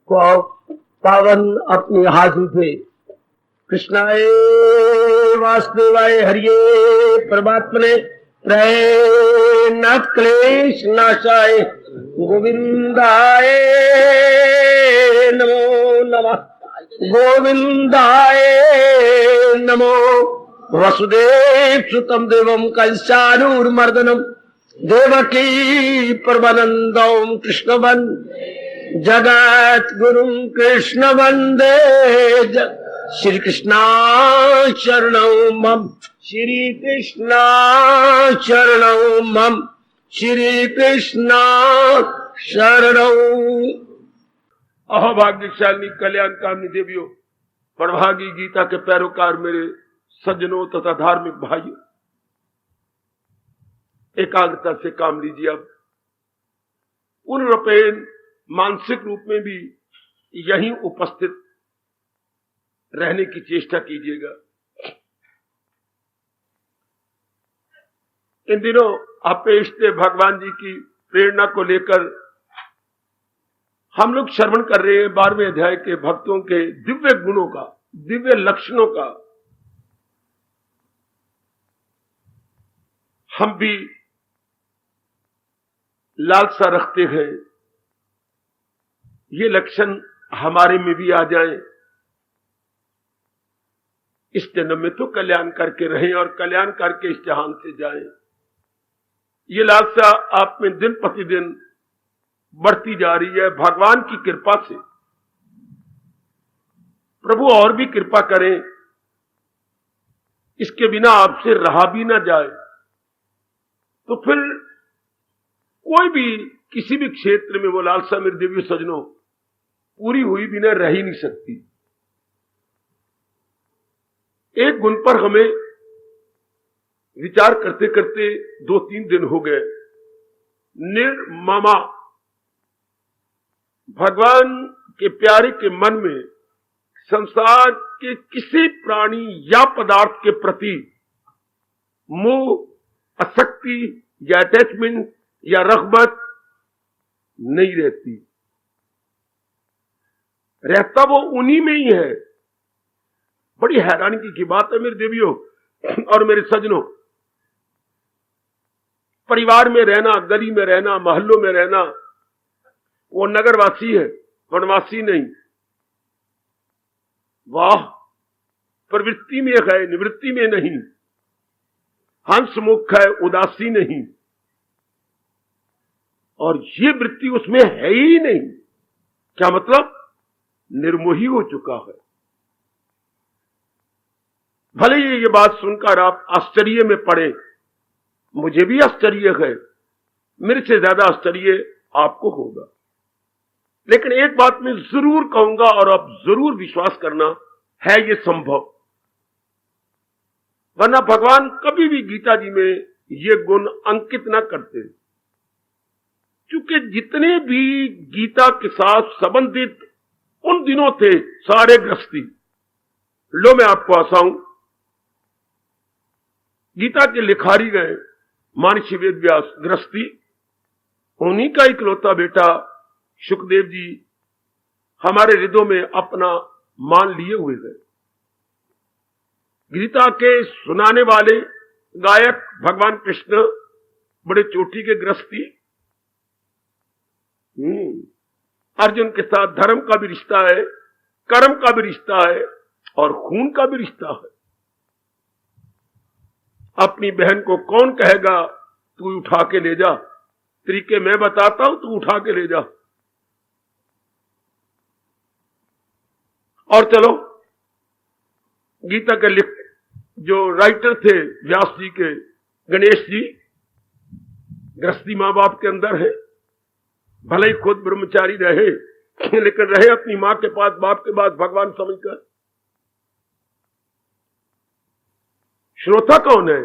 पावन अपने हाथ उठे। कृष्णाय वासुदेवाय हरिये परमात्मने प्रेम क्लेश नाशाय गोविंदाय नमो नमः। गोविंदाय नमो। वसुदेव सुतम देवम कंसानूरमर्दनम देवकी परमानंदम कृष्ण जगत गुरु कृष्ण वंदे श्री कृष्णा शरणौ मम। श्री कृष्णा शरणौ मम। श्री कृष्णा शरणौ। अहोभाग्यशाली कल्याण कामनी देवियों, परभागी गीता के पैरोकार मेरे सज्जनों तथा धार्मिक भाइयों, एकाग्रता से काम लीजिए। अब पूर्ण रूपेण मानसिक रूप में भी यहीं उपस्थित रहने की चेष्टा कीजिएगा। इन दिनों अपने इष्ट भगवान जी की प्रेरणा को लेकर हम लोग श्रवण कर रहे हैं 12वें अध्याय के भक्तों के दिव्य गुणों का, दिव्य लक्षणों का। हम भी लालसा रखते हैं ये लक्षण हमारे में भी आ जाए। इस जन्म में तो कल्याण करके रहें और कल्याण करके इस जहान से जाएं। ये लालसा आप में दिन प्रतिदिन बढ़ती जा रही है भगवान की कृपा से। प्रभु और भी कृपा करें, इसके बिना आपसे रहा भी ना जाए तो फिर कोई भी किसी भी क्षेत्र में वो लालसा मेरे देवी सजनों पूरी हुई बिना रह ही नहीं सकती। एक गुण पर हमें विचार करते करते 2-3 दिन हो गए। निर्ममा, भगवान के प्यारे के मन में संसार के किसी प्राणी या पदार्थ के प्रति मोह, आसक्ति या अटैचमेंट या रग़बत नहीं रहती। रहता वो उन्हीं में ही है। बड़ी हैरानी की बात है मेरे देवियों और मेरे सज्जनों। परिवार में रहना, गली में रहना, मोहल्लों में रहना, वो नगरवासी है, वनवासी नहीं। वाह, प्रवृत्ति में है, निवृत्ति में नहीं। हंसमुख है, उदासी नहीं। और ये वृत्ति उसमें है ही नहीं। क्या मतलब? निर्मोही हो चुका है। भले ही ये बात सुनकर आप आश्चर्य में पड़े, मुझे भी आश्चर्य है, मेरे से ज्यादा आश्चर्य आपको होगा। लेकिन एक बात मैं जरूर कहूंगा और आप जरूर विश्वास करना, है ये संभव। वरना भगवान कभी भी गीता जी में ये गुण अंकित ना करते। क्योंकि जितने भी गीता के साथ संबंधित उन दिनों थे सारे गृहस्थी, लो मैं आपको हंसाऊं, गीता के लिखारी गए महर्षि वेद व्यास गृहस्थी, उन्हीं का इकलौता बेटा सुखदेव जी हमारे हृदयों में अपना मान लिए हुए गए। गीता के सुनाने वाले गायक भगवान कृष्ण बड़े चोटी के गृहस्थी। अर्जुन के साथ धर्म का भी रिश्ता है, कर्म का भी रिश्ता है और खून का भी रिश्ता है। अपनी बहन को कौन कहेगा तू उठा के ले जा, तरीके मैं बताता हूं, तू उठा के ले जा। और चलो, गीता के जो राइटर थे व्यास जी के, गणेश जी गृहस्थी मां बाप के अंदर है। भले ही खुद ब्रह्मचारी रहे लेकिन रहे अपनी मां के पास, बाप के पास भगवान समझकर। श्रोता कौन है?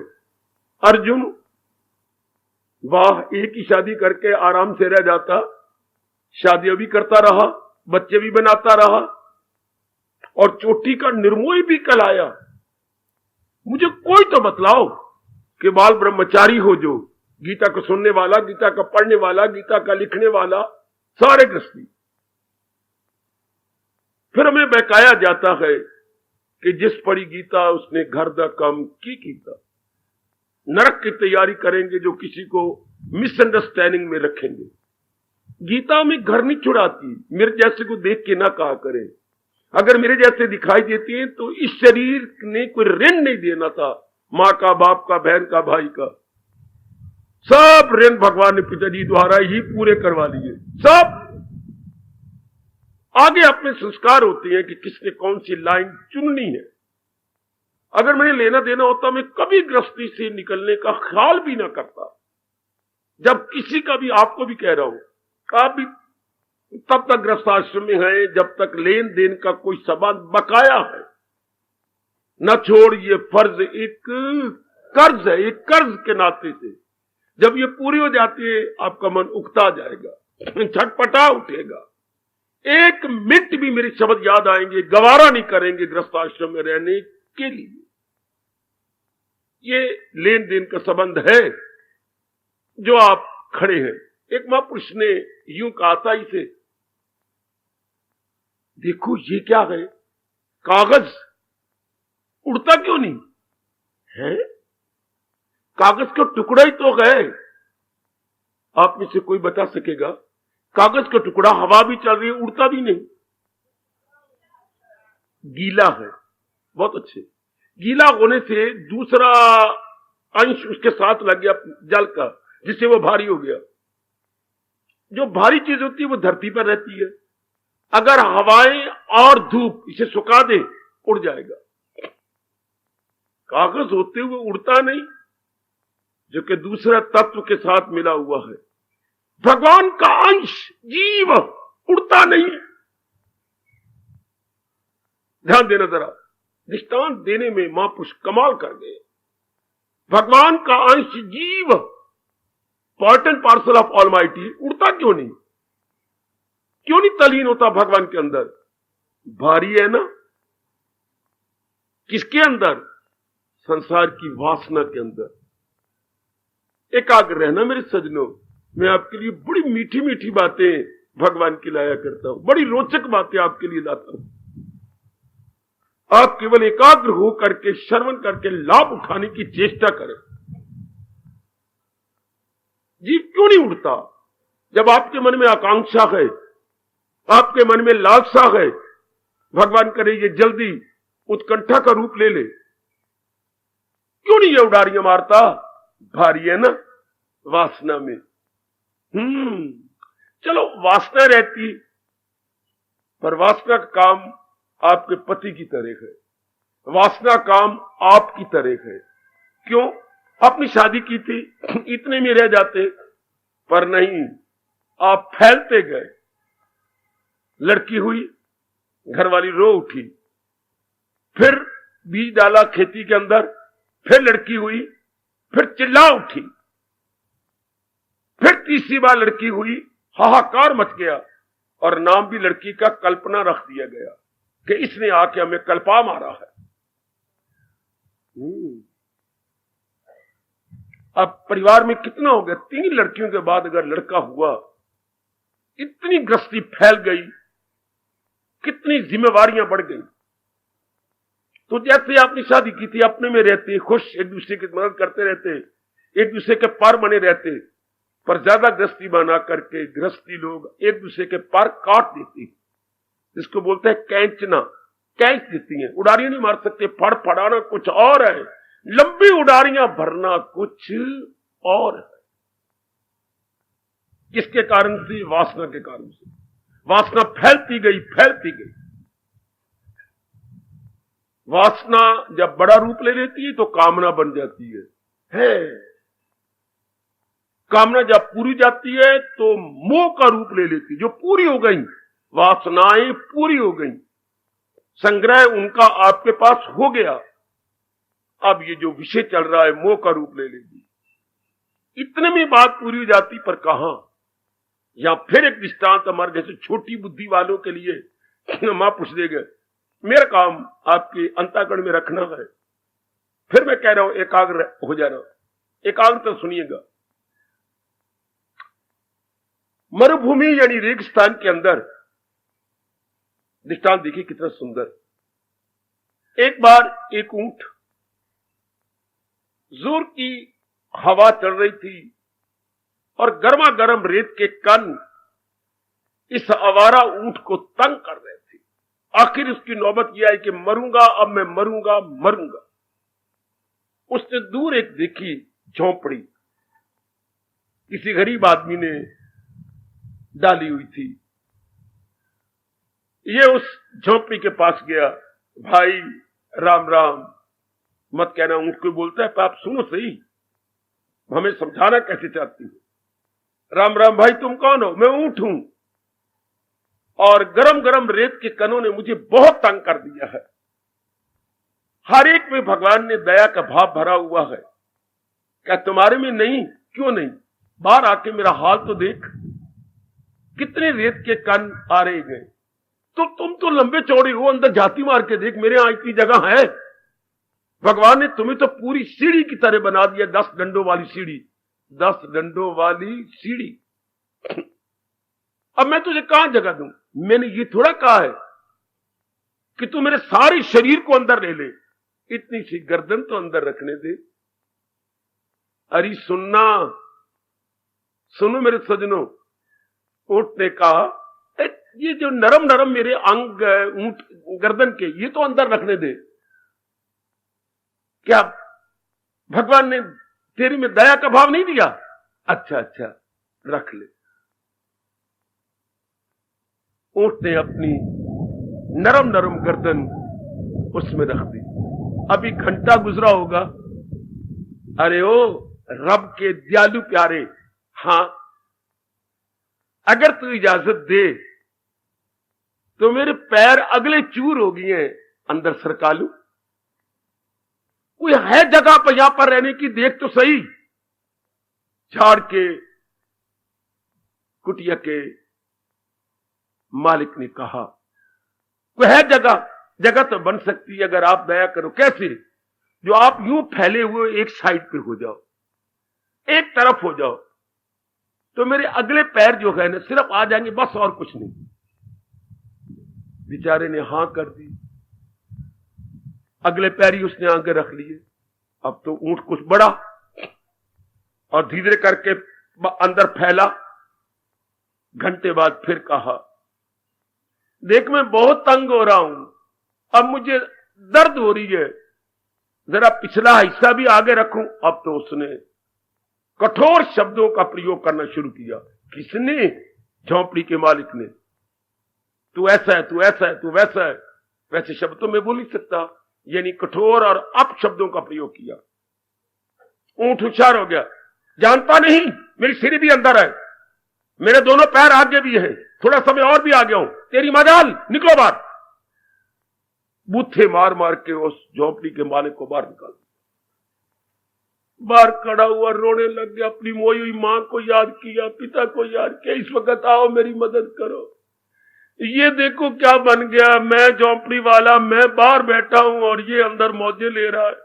अर्जुन। वाह, एक ही शादी करके आराम से रह जाता, शादियां भी करता रहा, बच्चे भी बनाता रहा और चोटी का निर्मोही भी कलाया। मुझे कोई तो बतलाओ कि बाल ब्रह्मचारी हो जो गीता को सुनने वाला, गीता का पढ़ने वाला, गीता का लिखने वाला, सारे गृहस्थी। फिर हमें बहकाया जाता है कि जिस पढ़ी गीता उसने घर दा काम की कीता। नरक की तैयारी करेंगे जो किसी को मिसअंडरस्टैंडिंग में रखेंगे। गीता में घर नहीं छुड़ाती, मेरे जैसे को देख के ना कहा करें। अगर मेरे जैसे दिखाई देती हैं तो इस शरीर ने कोई ऋण नहीं देना था, मां का, बाप का, बहन का, भाई का। सब ऋण भगवान ने पिताजी द्वारा ही पूरे करवा लिए। सब आगे अपने संस्कार होते हैं कि किसने कौन सी लाइन चुननी है। अगर मैंने लेना देना होता मैं कभी गृहस्थी से निकलने का ख्याल भी ना करता। जब किसी का भी, आपको भी कह रहा हूं, आप भी तब तक गृहस्थाश्रम में है जब तक लेन देन का कोई संबंध बकाया है। न छोड़, ये फर्ज एक कर्ज है, एक कर्ज के नाते से। जब ये पूरी हो जाती है आपका मन उकता जाएगा, छटपटा उठेगा। एक मिनट भी मेरे शब्द याद आएंगे, गवारा नहीं करेंगे गृहस्थाश्रम में रहने के लिए। ये लेन देन का संबंध है जो आप खड़े हैं। एक महापुरुष ने यूं कहा था इसे, देखो ये क्या है, कागज उड़ता क्यों नहीं है? कागज का टुकड़ा ही तो है। आप में से कोई बता सकेगा? कागज का टुकड़ा, हवा भी चल रही है, उड़ता भी नहीं, गीला है। बहुत अच्छे। गीला होने से दूसरा अंश उसके साथ लग गया जल का, जिससे वो भारी हो गया। जो भारी चीज होती है वो धरती पर रहती है। अगर हवाएं और धूप इसे सुखा दे, उड़ जाएगा। कागज होते हुए उड़ता नहीं, जो कि दूसरा तत्व के साथ मिला हुआ है। भगवान का अंश जीव उड़ता नहीं। ध्यान देना जरा, दृष्टांत देने में महापुरुष कमाल कर गए। भगवान का अंश जीव, part and parcel of almighty, उड़ता क्यों नहीं? क्यों नहीं तलीन होता भगवान के अंदर? भारी है ना। किसके अंदर? संसार की वासना के अंदर। एकाग्र रहना मेरे सज्जनों। मैं आपके लिए बड़ी मीठी मीठी बातें भगवान की लाया करता हूं, बड़ी रोचक बातें आपके लिए लाता हूं। आप केवल एकाग्र हो करके श्रवण करके लाभ उठाने की चेष्टा करें। जीव क्यों नहीं उड़ता? जब आपके मन में आकांक्षा है, आपके मन में लालसा है, भगवान करे ये जल्दी उत्कंठा का रूप ले ले, क्यों नहीं ये उड़ारियां मारता? भारी है ना वासना में। चलो वासना रहती, पर वासना का काम आपके पति की तरह है, वासना काम आपकी तरह है। क्यों? अपनी शादी की थी, इतने में रह जाते, पर नहीं, आप फैलते गए। लड़की हुई, घरवाली रो उठी, फिर बीज डाला खेती के अंदर, फिर लड़की हुई, फिर चिल्ला उठी, फिर तीसरी बार लड़की हुई, हाहाकार मच गया, और नाम भी लड़की का कल्पना रख दिया गया कि इसने आके हमें कल्पा मारा है। अब परिवार में कितना हो गया? 3 लड़कियों के बाद अगर लड़का हुआ, इतनी गृहस्थी फैल गई, कितनी जिम्मेवारियां बढ़ गई। तो जैसे आपने शादी की थी, अपने में रहते, खुश, एक दूसरे की मदद करते रहते, एक दूसरे के पार बने रहते, पर ज्यादा गृहस्थी बना करके गृहस्थी लोग एक दूसरे के पार काट देती, जिसको बोलते हैं कैंचना, कैंच देती हैं। उड़ारियां नहीं मार सकते, फड़ फड़ाना कुछ और है, लंबी उड़ारियां भरना कुछ और है। किसके कारण से? वासना के कारण से। वासना फैलती गई, फैलती गई। वासना जब बड़ा रूप ले लेती है तो कामना बन जाती है। कामना जब पूरी जाती है तो मोह का रूप ले लेती है। जो पूरी हो गई, वासनाएं पूरी हो गई, संग्रह उनका आपके पास हो गया। अब ये जो विषय चल रहा है मोह का रूप ले लेगी। इतने में बात पूरी हो जाती, पर कहां? या फिर एक दृष्टांत हमारे जैसे छोटी बुद्धि वालों के लिए मां पूछ देगा, मेरा काम आपके अंतःकरण में रखना है। फिर मैं कह रहा हूं एकाग्र हो जाना। एकाग्र तो सुनिएगा। मरुभूमि यानी रेगिस्तान के अंदर दृष्टांत देखिए कितना सुंदर। एक बार एक ऊंट, जोर की हवा चल रही थी और गर्मा गर्म रेत के कण इस आवारा ऊंट को तंग कर रहे थे। आखिर उसकी नौबत यह आई कि मरूंगा, अब मैं मरूंगा मरूंगा। उसने दूर एक देखी झोंपड़ी, किसी गरीब आदमी ने डाली हुई थी। ये उस झोंपड़ी के पास गया। भाई राम राम, मत कहना ऊंट को बोलता है, पर आप सुनो सही, हमें समझाना कैसे चाहती हो। राम राम भाई, तुम कौन हो? मैं ऊंट हूं और गरम गरम रेत के कणों ने मुझे बहुत तंग कर दिया है। हर एक में भगवान ने दया का भाव भरा हुआ है, क्या तुम्हारे में नहीं? क्यों नहीं? बाहर आके मेरा हाल तो देख, कितने रेत के कण आ रहे गए। तो तुम तो लंबे चौड़े हो, अंदर जाती मार के देख, मेरे यहां इतनी जगह है। भगवान ने तुम्हें तो पूरी सीढ़ी की तरह बना दिया, 10 डंडों वाली सीढ़ी, 10 डंडों वाली सीढ़ी। अब मैं तुझे कहां जगह दूं? मैंने ये थोड़ा कहा है कि तू मेरे सारे शरीर को अंदर ले ले, इतनी सी गर्दन तो अंदर रखने दे। अरे सुनना, सुनो मेरे सजनों, ऊंट ने कहा ये जो नरम नरम मेरे अंग ऊंट गर्दन के, ये तो अंदर रखने दे। क्या भगवान ने तेरी में दया का भाव नहीं दिया? अच्छा अच्छा, रख ले। ऊंट ने अपनी नरम नरम गर्दन उसमें रख दी। अभी घंटा गुजरा होगा। अरे ओ रब के दयालु प्यारे, हां अगर तू इजाजत दे तो मेरे पैर अगले चूर हो गए हैं, अंदर सरका लूं। कोई है जगह पर यहां पर रहने की? देख तो सही। झाड़ के कुटिया के मालिक ने कहा, कोई है जगह? जगह तो बन सकती है अगर आप दया करो। कैसे? जो आप यूं फैले हुए एक साइड पे हो जाओ, एक तरफ हो जाओ, तो मेरे अगले पैर जो है ना सिर्फ आ जाएंगे, बस, और कुछ नहीं। बेचारे ने हां कर दी, अगले पैर ही उसने आगे रख लिए। अब तो ऊंट कुछ बढ़ा और धीरे करके अंदर फैला। घंटे बाद फिर कहा, देख मैं बहुत तंग हो रहा हूं, अब मुझे दर्द हो रही है, जरा पिछला हिस्सा भी आगे रखूं। अब तो उसने कठोर शब्दों का प्रयोग करना शुरू किया। किसने? झोंपड़ी के मालिक ने। तू ऐसा है, तू ऐसा है, तू वैसा है। वैसे शब्द तो मैं बोल नहीं सकता, यानी कठोर और अपशब्दों का प्रयोग किया। ऊंट होशियार हो गया, जानता नहीं मेरी सीढ़ी भी अंदर है, मेरे दोनों पैर आगे भी है, थोड़ा समय और भी आ गया हूं, तेरी मजाल, निकलो बाहर। बूथे मार मार के उस झोंपड़ी के मालिक को बाहर निकाल, बाहर खड़ा हुआ रोने लग गया। अपनी मोई हुई मां को याद किया, पिता को याद किया, इस वक्त आओ मेरी मदद करो। ये देखो क्या बन गया, मैं झोंपड़ी वाला, मैं बाहर बैठा हूं और ये अंदर मौजे ले रहा है,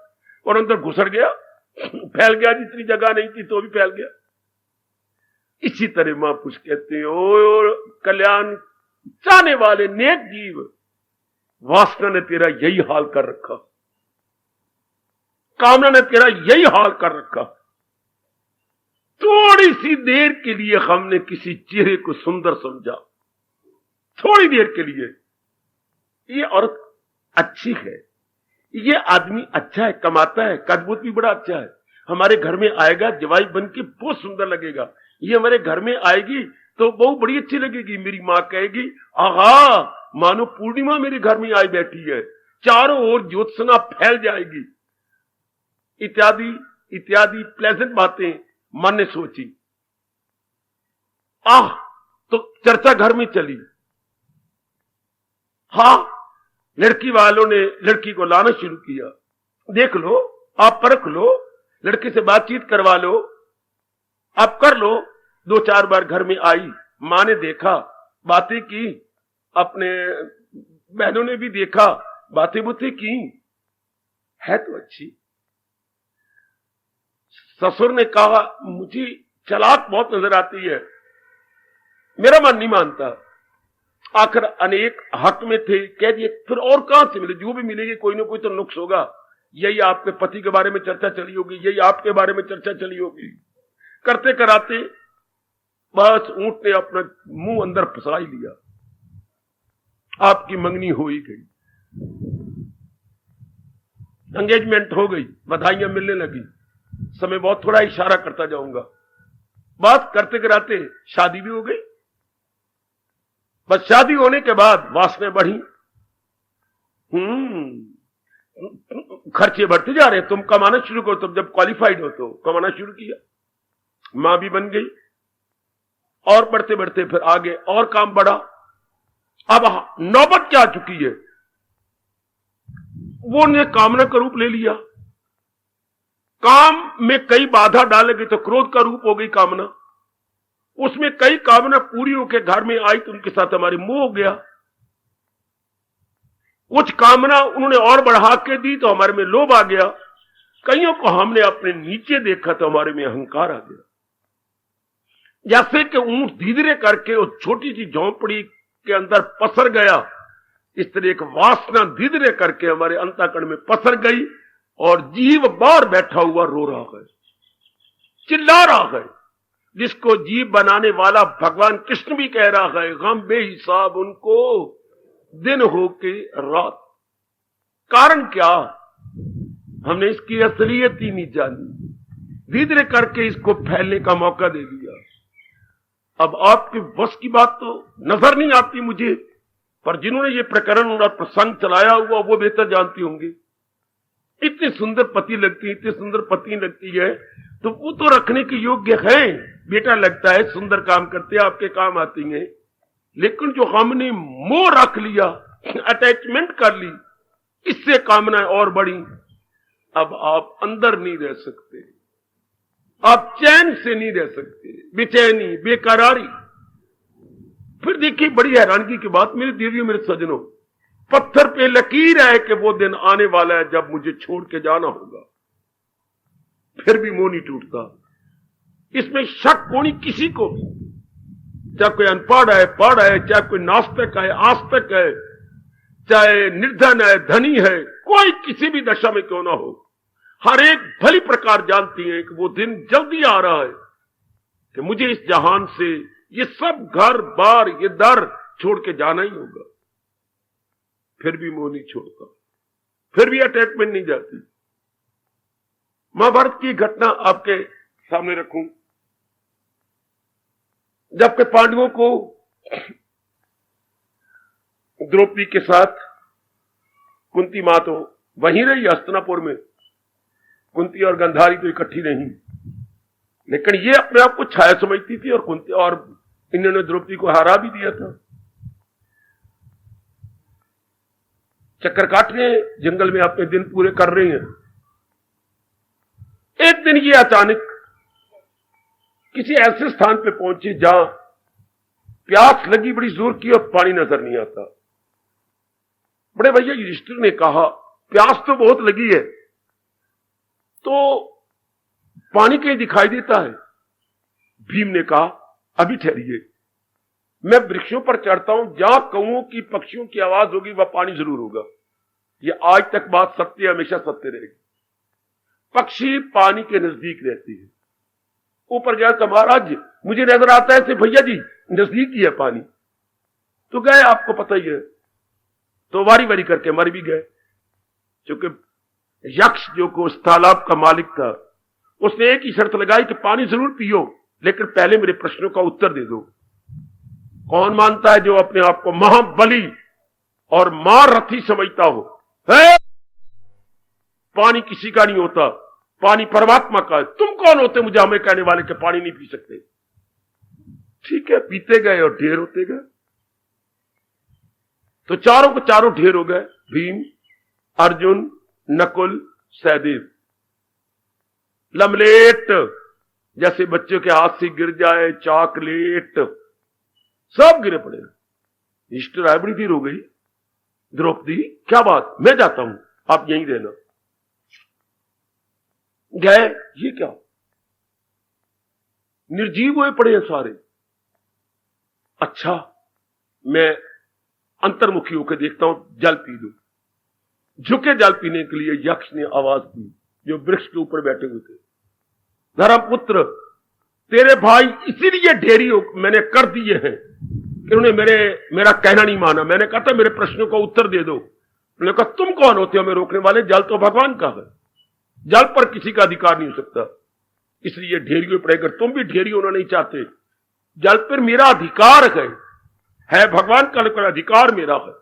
और अंदर घुसर गया, फैल गया, जितनी जगह नहीं थी तो भी फैल गया। इसी तरह महापुरुष कहते हैं, ओ कल्याण चाहने वाले नेक जीव, वासना ने तेरा यही हाल कर रखा, कामना ने तेरा यही हाल कर रखा। थोड़ी सी देर के लिए हमने किसी चेहरे को सुंदर समझा, थोड़ी देर के लिए, ये औरत अच्छी है, ये आदमी अच्छा है, कमाता है, कदबूत भी बड़ा अच्छा है, हमारे घर में आएगा जवाई बन के बहुत सुंदर लगेगा, ये हमारे घर में आएगी तो बहू बड़ी अच्छी लगेगी। मेरी मां कहेगी, आहा मानो पूर्णिमा मेरे घर में आई बैठी है, चारों ओर ज्योत्सना फैल जाएगी, इत्यादि इत्यादि प्लेजेंट बातें मन ने सोची। तो चर्चा घर में चली। हां, लड़की वालों ने लड़की को लाना शुरू किया, देख लो, आप परख लो, लड़के से बातचीत करवा लो, आप कर लो। 2-4 बार घर में आई, मां ने देखा, बातें की, अपने बहनों ने भी देखा, बातें बुतें की, है तो अच्छी। ससुर ने कहा, मुझे चालाक बहुत नजर आती है, मेरा मन नहीं मानता, आखिर अनेक हक में थे, कह दिए, फिर और कहां से मिले? जो भी मिलेगी कोई ना कोई तो नुक्स होगा। यही आपके पति के बारे में चर्चा चली होगी, यही आपके बारे में चर्चा चली होगी। करते कराते बस ऊंट ने अपना मुंह अंदर फंसा ही लिया। आपकी मंगनी हो ही गई, एंगेजमेंट हो गई, बधाइयां मिलने लगी। समय बहुत थोड़ा, इशारा करता जाऊंगा। बात करते कराते शादी भी हो गई। बस शादी होने के बाद वासनाएं बढ़ी। खर्चे बढ़ते जा रहे हैं। तुम कमाना शुरू करो, तुम जब क्वालिफाइड हो तो कमाना शुरू किया, मां भी बन गई, और बढ़ते बढ़ते फिर आगे और काम बढ़ा। अब नौबत क्या आ चुकी है, वो ने कामना का रूप ले लिया। काम में कई बाधा डाले गई तो क्रोध का रूप हो गई कामना। उसमें कई कामना पूरी होकर घर में आई तो उनके साथ हमारे मोह हो गया। कुछ कामना उन्होंने और बढ़ा के दी तो हमारे में लोभ आ गया। कईयों को हमने अपने नीचे देखा तो हमारे में अहंकार आ गया। जैसे कि ऊंट धीरे करके उस छोटी सी झोंपड़ी के अंदर पसर गया, इस तरह एक वासना धीरे करके हमारे अंतःकरण में पसर गई और जीव बाहर बैठा हुआ रो रहा है, चिल्ला रहा है। जिसको जीव बनाने वाला भगवान कृष्ण भी कह रहा है, गम बेहिसाब उनको दिन हो के रात। कारण क्या? हमने इसकी असलियत ही नहीं जानी, धीरे करके इसको फैलने का मौका दे दिया। अब आपके बस की बात तो नजर नहीं आती मुझे, पर जिन्होंने ये प्रकरण और प्रसंग चलाया हुआ वो बेहतर जानती होंगी। इतनी सुंदर पति लगती है, इतनी सुंदर पत्नी लगती है, तो वो तो रखने के योग्य है। बेटा लगता है, सुंदर काम करते हैं, आपके काम आती हैं। लेकिन जो हमने मोह रख लिया, अटैचमेंट कर ली, इससे कामनाएं और बढ़ी। अब आप अंदर नहीं रह सकते, आप चैन से नहीं रह सकते, बेचैनी, बेकरारी। फिर देखिए बड़ी हैरानगी की बात, मेरे देवियों, मेरे सज्जनों, पत्थर पे लकीर है कि वो दिन आने वाला है जब मुझे छोड़ के जाना होगा। फिर भी मोह नहीं टूटता। इसमें शक होनी किसी को भी, चाहे कोई अनपढ़ है, पढ़ है, चाहे कोई नास्तिक है, आस्तिक है, चाहे निर्धन है, धनी है, कोई किसी भी दशा में क्यों ना हो, हर एक भली प्रकार जानती है कि वो दिन जल्दी आ रहा है कि मुझे इस जहान से ये सब घर बार, ये दर छोड़ के जाना ही होगा। फिर भी मोह नहीं छोड़ता, फिर भी अटैचमेंट नहीं जाती। महाभारत की घटना आपके सामने रखूं। जबकि पांडवों को द्रौपदी के साथ कुंती मां तो वहीं रही हस्तिनापुर में, कुंती और गंधारी तो इकट्ठी नहीं, लेकिन ये अपने आप को छाया समझती थी और कुंती और इन्होंने द्रौपदी को हरा भी दिया था। चक्कर काट रहे हैं, जंगल में अपने दिन पूरे कर रहे हैं। एक दिन ये अचानक किसी ऐसे स्थान पे पहुंचे जहां प्यास लगी बड़ी जोर की और पानी नजर नहीं आता। बड़े भैया युधिष्ठिर ने कहा, प्यास तो बहुत लगी है, तो पानी कहीं दिखाई देता है? भीम ने कहा, अभी ठहरिए, मैं वृक्षों पर चढ़ता हूं, जहां कौओं की, पक्षियों की आवाज होगी वह पानी जरूर होगा। यह आज तक बात सत्य, हमेशा सत्य रहेगी। पक्षी पानी के नजदीक रहती है। ऊपर गया तो महाराज मुझे नजर आता है, भैया जी नजदीक ही है पानी। तो गए, आपको पता ही है, तो वारी वारी करके मर भी गए। क्योंकि यक्ष जो को उस तालाब का मालिक था, उसने एक ही शर्त लगाई कि पानी जरूर पियो, लेकिन पहले मेरे प्रश्नों का उत्तर दे दो। कौन मानता है जो अपने आप को महाबली और महारथी समझता हो? है? पानी किसी का नहीं होता, पानी परमात्मा का है। तुम कौन होते मुझे हमें कहने वाले कि पानी नहीं पी सकते? ठीक है, पीते गए और ढेर होते गए। तो चारों को चारों ढेर हो गए, भीम, अर्जुन, नकुल, सहदेव। लमलेट, जैसे बच्चों के हाथ से गिर जाए चॉकलेट, सब गिरे पड़े। इष्ट राय बड़ी देर हो गई। द्रौपदी, क्या बात, मैं जाता हूं, आप यहीं रहना। गए, ये क्या, निर्जीव हुए पड़े हैं सारे। अच्छा, मैं अंतर्मुखी होकर देखता हूं, जल पी लूं। झुके जल पीने के लिए यक्ष ने आवाज दी, जो वृक्ष के ऊपर बैठे हुए थे, धर्मपुत्र, तेरे भाई इसीलिए ढेरी मैंने कर दिए हैं कि उन्होंने मेरा कहना नहीं माना। मैंने कहा था मेरे प्रश्नों का उत्तर दे दो। उन्होंने कहा तुम कौन होते हो हमें रोकने वाले, जल तो भगवान का है, जल पर किसी का अधिकार नहीं हो सकता, इसलिए ढेरियों पर अगर तुम भी ढेरी होना नहीं चाहते, जल पर मेरा अधिकार है भगवान का अधिकार मेरा है,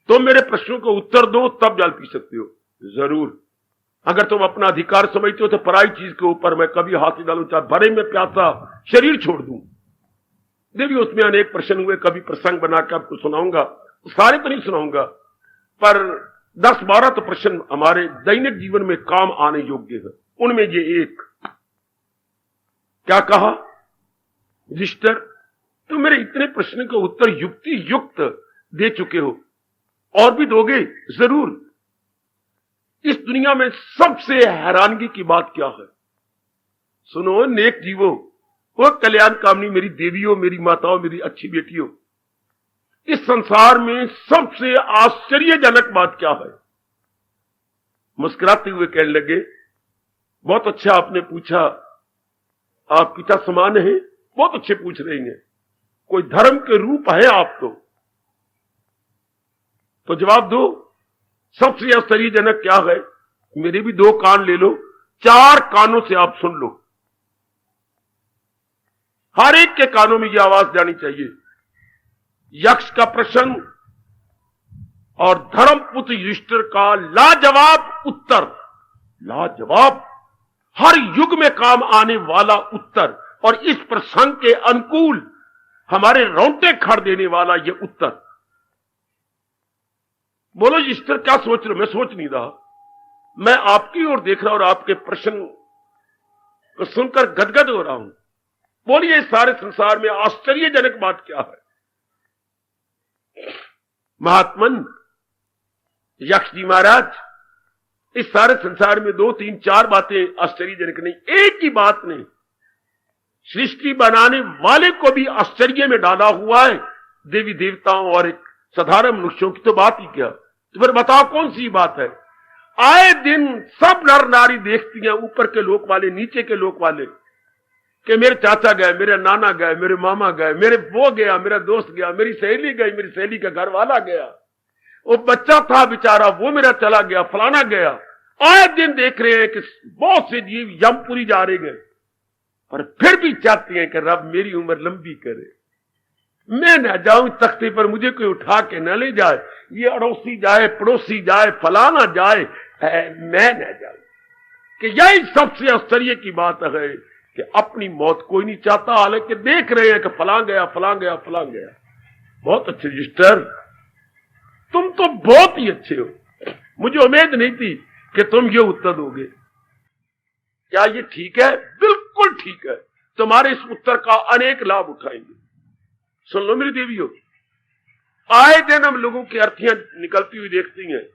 तुम मेरे प्रश्नों को उत्तर दो तब जल पी सकते हो। जरूर, अगर तुम अपना अधिकार समझते हो तो पराई चीज के ऊपर मैं कभी हाथ नहीं डालूं, चाहे भरे में प्यासा शरीर छोड़ दूं। देवी, उसमें अनेक प्रश्न हुए, कभी प्रसंग बनाकर आपको सुनाऊंगा, सारे तो नहीं सुनाऊंगा, पर 10-12 तो प्रश्न हमारे दैनिक जीवन में काम आने योग्य है। उनमें ये एक, क्या कहा, युधिष्ठिर तुम मेरे इतने प्रश्न का उत्तर युक्ति युक्त दे चुके हो, और भी दोगे? जरूर। इस दुनिया में सबसे हैरानगी की बात क्या है? सुनो नेक जीवो, वो कल्याण कामनी मेरी देवियों, मेरी माताओं, मेरी अच्छी बेटियों, इस संसार में सबसे आश्चर्यजनक बात क्या है? मुस्कुराते हुए कहने लगे, बहुत अच्छा आपने पूछा, आप पिता समान हैं, बहुत अच्छे पूछ रही हैं, कोई धर्म के रूप है आप तो जवाब दो, सबसे आश्चर्यजनक क्या है? मेरे भी 2 कान ले लो, 4 कानों से आप सुन लो, हर एक के कानों में यह आवाज जानी चाहिए। यक्ष का प्रश्न और धर्मपुत्र युधिष्ठिर का लाजवाब उत्तर, लाजवाब, हर युग में काम आने वाला उत्तर, और इस प्रसंग के अनुकूल हमारे रोंगटे खड़ देने वाला यह उत्तर। बोलो युधिष्ठिर क्या सोच रहे हो? मैं सोच नहीं रहा, मैं आपकी ओर देख रहा और आपके प्रश्न को सुनकर गदगद हो रहा हूं। बोलिए, इस सारे संसार में आश्चर्यजनक बात क्या है? महात्मन यक्ष जी महाराज, इस सारे संसार में 2, 3, 4 बातें आश्चर्यजनक नहीं, एक ही बात ने सृष्टि बनाने वाले को भी आश्चर्य में डाला हुआ है। देवी देवताओं और एक साधारण मनुष्यों की तो बात ही क्या, तो फिर बताओ कौन सी बात है? आए दिन सब नर नारी देखती हैं, ऊपर के लोक वाले, नीचे के लोक वाले, कि मेरे चाचा गए, मेरे नाना गए, मेरे मामा गए, मेरे वो गया, मेरा दोस्त गया, मेरी सहेली गई, मेरी सहेली का घर वाला गया, वो बच्चा था बेचारा वो मेरा चला गया, फलाना गया। आए दिन देख रहे हैं कि बहुत से जीव यमपुरी जा रहे गए, पर फिर भी चाहते हैं कि रब मेरी उम्र लंबी करे, मैं न जाऊं तख्ते पर, मुझे कोई उठा के न ले जाए, ये अड़ोसी जाए, पड़ोसी जाए, फलाना जाए, मैं न जाऊं। कि यही सबसे आश्चर्य की बात है कि अपनी मौत कोई नहीं चाहता, हालांकि देख रहे हैं कि फलां गया, फलां गया, फलां गया। बहुत अच्छे युधिष्ठिर, तुम तो बहुत ही अच्छे हो, मुझे उम्मीद नहीं थी कि तुम ये उत्तर दोगे। क्या ये ठीक है? बिल्कुल ठीक है, तुम्हारे इस उत्तर का अनेक लाभ उठाएंगे। सुन लो मेरी देवियों, आए दिन हम लोगों की अर्थियां निकलती हुई देखती हैं,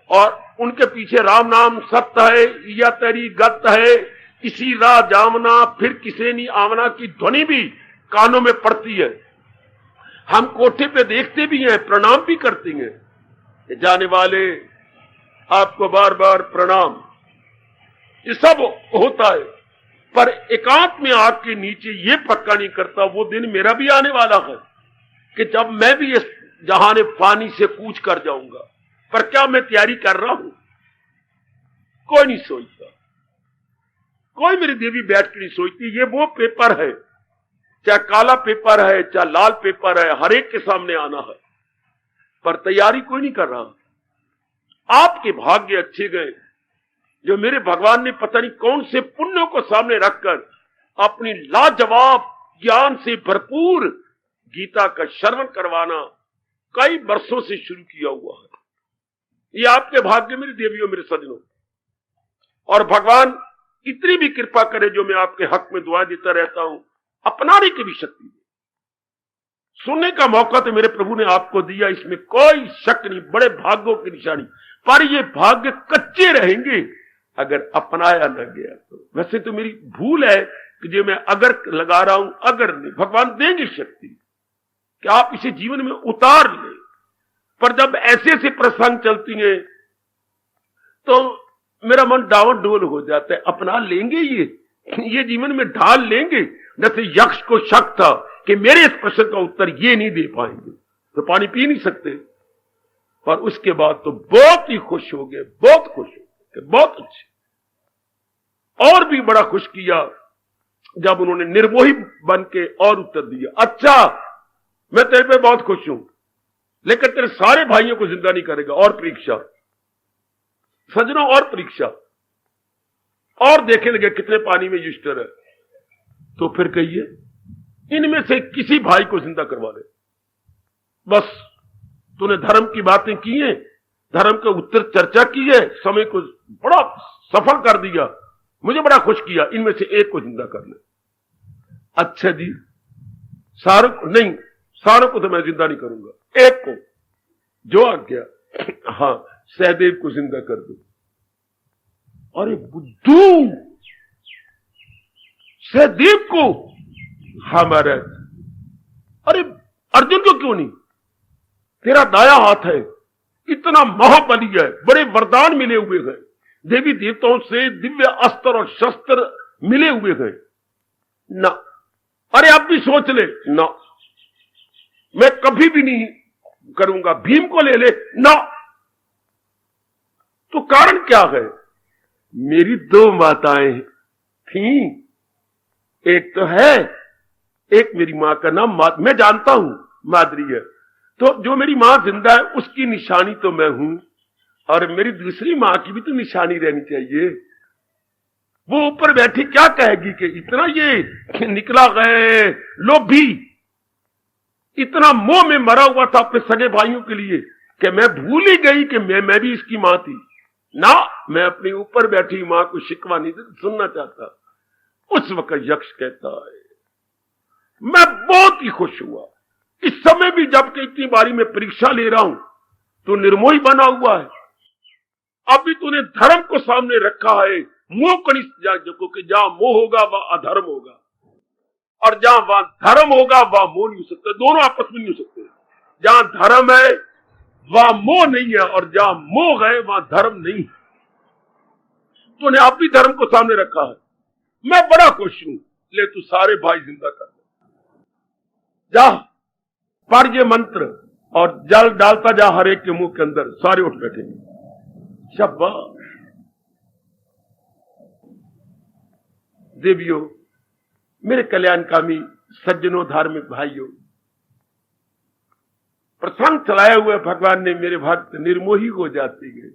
और उनके पीछे राम नाम सत्य है, या तेरी गत है, इसी राह जामना फिर किसे नहीं आवना की ध्वनि भी कानों में पड़ती है। हम कोठे पे देखते भी हैं, प्रणाम भी करते हैं, जाने वाले आपको बार बार प्रणाम, ये सब होता है, पर एकांत में आग के नीचे ये पक्का नहीं करता वो दिन मेरा भी आने वाला है कि जब मैं भी इस जहाने फानी से कूच कर जाऊंगा। पर क्या मैं तैयारी कर रहा हूं? कोई नहीं सोचता, कोई मेरी देवी बैठ के नहीं सोचती। ये वो पेपर है, चाहे काला पेपर है, चाहे लाल पेपर है, हर एक के सामने आना है, पर तैयारी कोई नहीं कर रहा। आपके भाग्य अच्छे गए जो मेरे भगवान ने पता नहीं कौन से पुण्यों को सामने रखकर अपनी लाजवाब ज्ञान से भरपूर गीता का श्रवण करवाना कई वर्षों से शुरू किया हुआ है। ये आपके भाग्य मेरी देवियों, मेरे सजनों, और भगवान इतनी भी कृपा करे जो मैं आपके हक में दुआ देता रहता हूं, अपनाने की भी शक्ति दे। सुनने का मौका तो मेरे प्रभु ने आपको दिया, इसमें कोई शक नहीं, बड़े भाग्यों की निशानी, पर ये भाग्य कच्चे रहेंगे अगर अपनाया न गया तो। वैसे तो मेरी भूल है कि जो मैं अगर लगा रहा हूं, अगर नहीं, भगवान देंगे शक्ति कि आप इसे जीवन में उतार लें। पर जब ऐसे ऐसे प्रसंग चलती हैं तो मेरा मन डावाडोल हो जाता है। अपना लेंगे ये जीवन में ढाल लेंगे। जैसे यक्ष को शक था कि मेरे इस प्रश्न का उत्तर ये नहीं दे पाएंगे, तो पानी पी नहीं सकते। पर उसके बाद तो बहुत ही खुश हो गए, बहुत खुश हो गए, बहुत अच्छे। और भी बड़ा खुश किया जब उन्होंने निर्मोही बन के और उत्तर दिया, अच्छा मैं तेरे पे बहुत खुश हूं, लेकिन तेरे सारे भाइयों को जिंदा नहीं करेगा। और परीक्षा सजनों, और परीक्षा, और देखे लगे कितने पानी में युष्टर है। तो फिर कहिए इनमें से किसी भाई को जिंदा करवा ले। बस तूने धर्म की बातें की हैं, धर्म के उत्तर चर्चा की है, समय को बड़ा सफल कर दिया, मुझे बड़ा खुश किया। इनमें से एक को जिंदा कर ले। अच्छा जी, सारों को नहीं, सारों को तो मैं जिंदा नहीं करूंगा, एक को जो आ गया, हाँ सहदेव को जिंदा कर दो। अरे बुद्धू, सहदेव को? हाँ महाराज। अरे अर्जुन को क्यों नहीं? तेरा दाया हाथ है, इतना महाबली है, बड़े वरदान मिले हुए हैं, देवी देवताओं से दिव्य अस्त्र और शस्त्र मिले हुए हैं ना। अरे आप भी सोच ले ना, मैं कभी भी नहीं करूंगा। भीम को ले ले ना। तो कारण क्या है? मेरी दो माताएं थीं, एक तो है, एक मेरी मां का नाम मैं जानता हूं माद्री है, तो जो मेरी मां जिंदा है उसकी निशानी तो मैं हूं, और मेरी दूसरी मां की भी तो निशानी रहनी चाहिए। वो ऊपर बैठी क्या कहेगी कि इतना ये निकला गए लोभी, इतना मोह में मरा हुआ था अपने सगे भाइयों के लिए कि मैं भूल ही गई कि मैं भी इसकी मां थी ना। मैं अपनी ऊपर बैठी मां को शिकवा नहीं सुनना चाहता। उस वक्त यक्ष कहता है, मैं बहुत ही खुश हुआ इस समय भी, जबकि इतनी बारी मैं परीक्षा ले रहा हूं तो निर्मोही बना हुआ है। अभी तूने धर्म को सामने रखा है, मोह कनिष्ठ जागो कि जहां मोह होगा वह अधर्म होगा, और जहां वहां धर्म होगा वह मोह नहीं हो सकता। दोनों आपस में नहीं हो सकते। जहां धर्म है वहां मोह नहीं है, और जहां मोह है वहां धर्म नहीं है। तूने आप भी धर्म को सामने रखा है, मैं बड़ा खुश हूं, ले तू सारे भाई जिंदा कर ले। जा पढ़ ये मंत्र और जल डालता जा हर एक के मुंह के अंदर, सारे उठ बैठेंगे। शाबाश देवियों, मेरे कल्याणकामी सज्जनों, धार्मिक भाइयों, प्रसंग चलाए हुए भगवान ने मेरे भक्त निर्मोही हो जाते गए।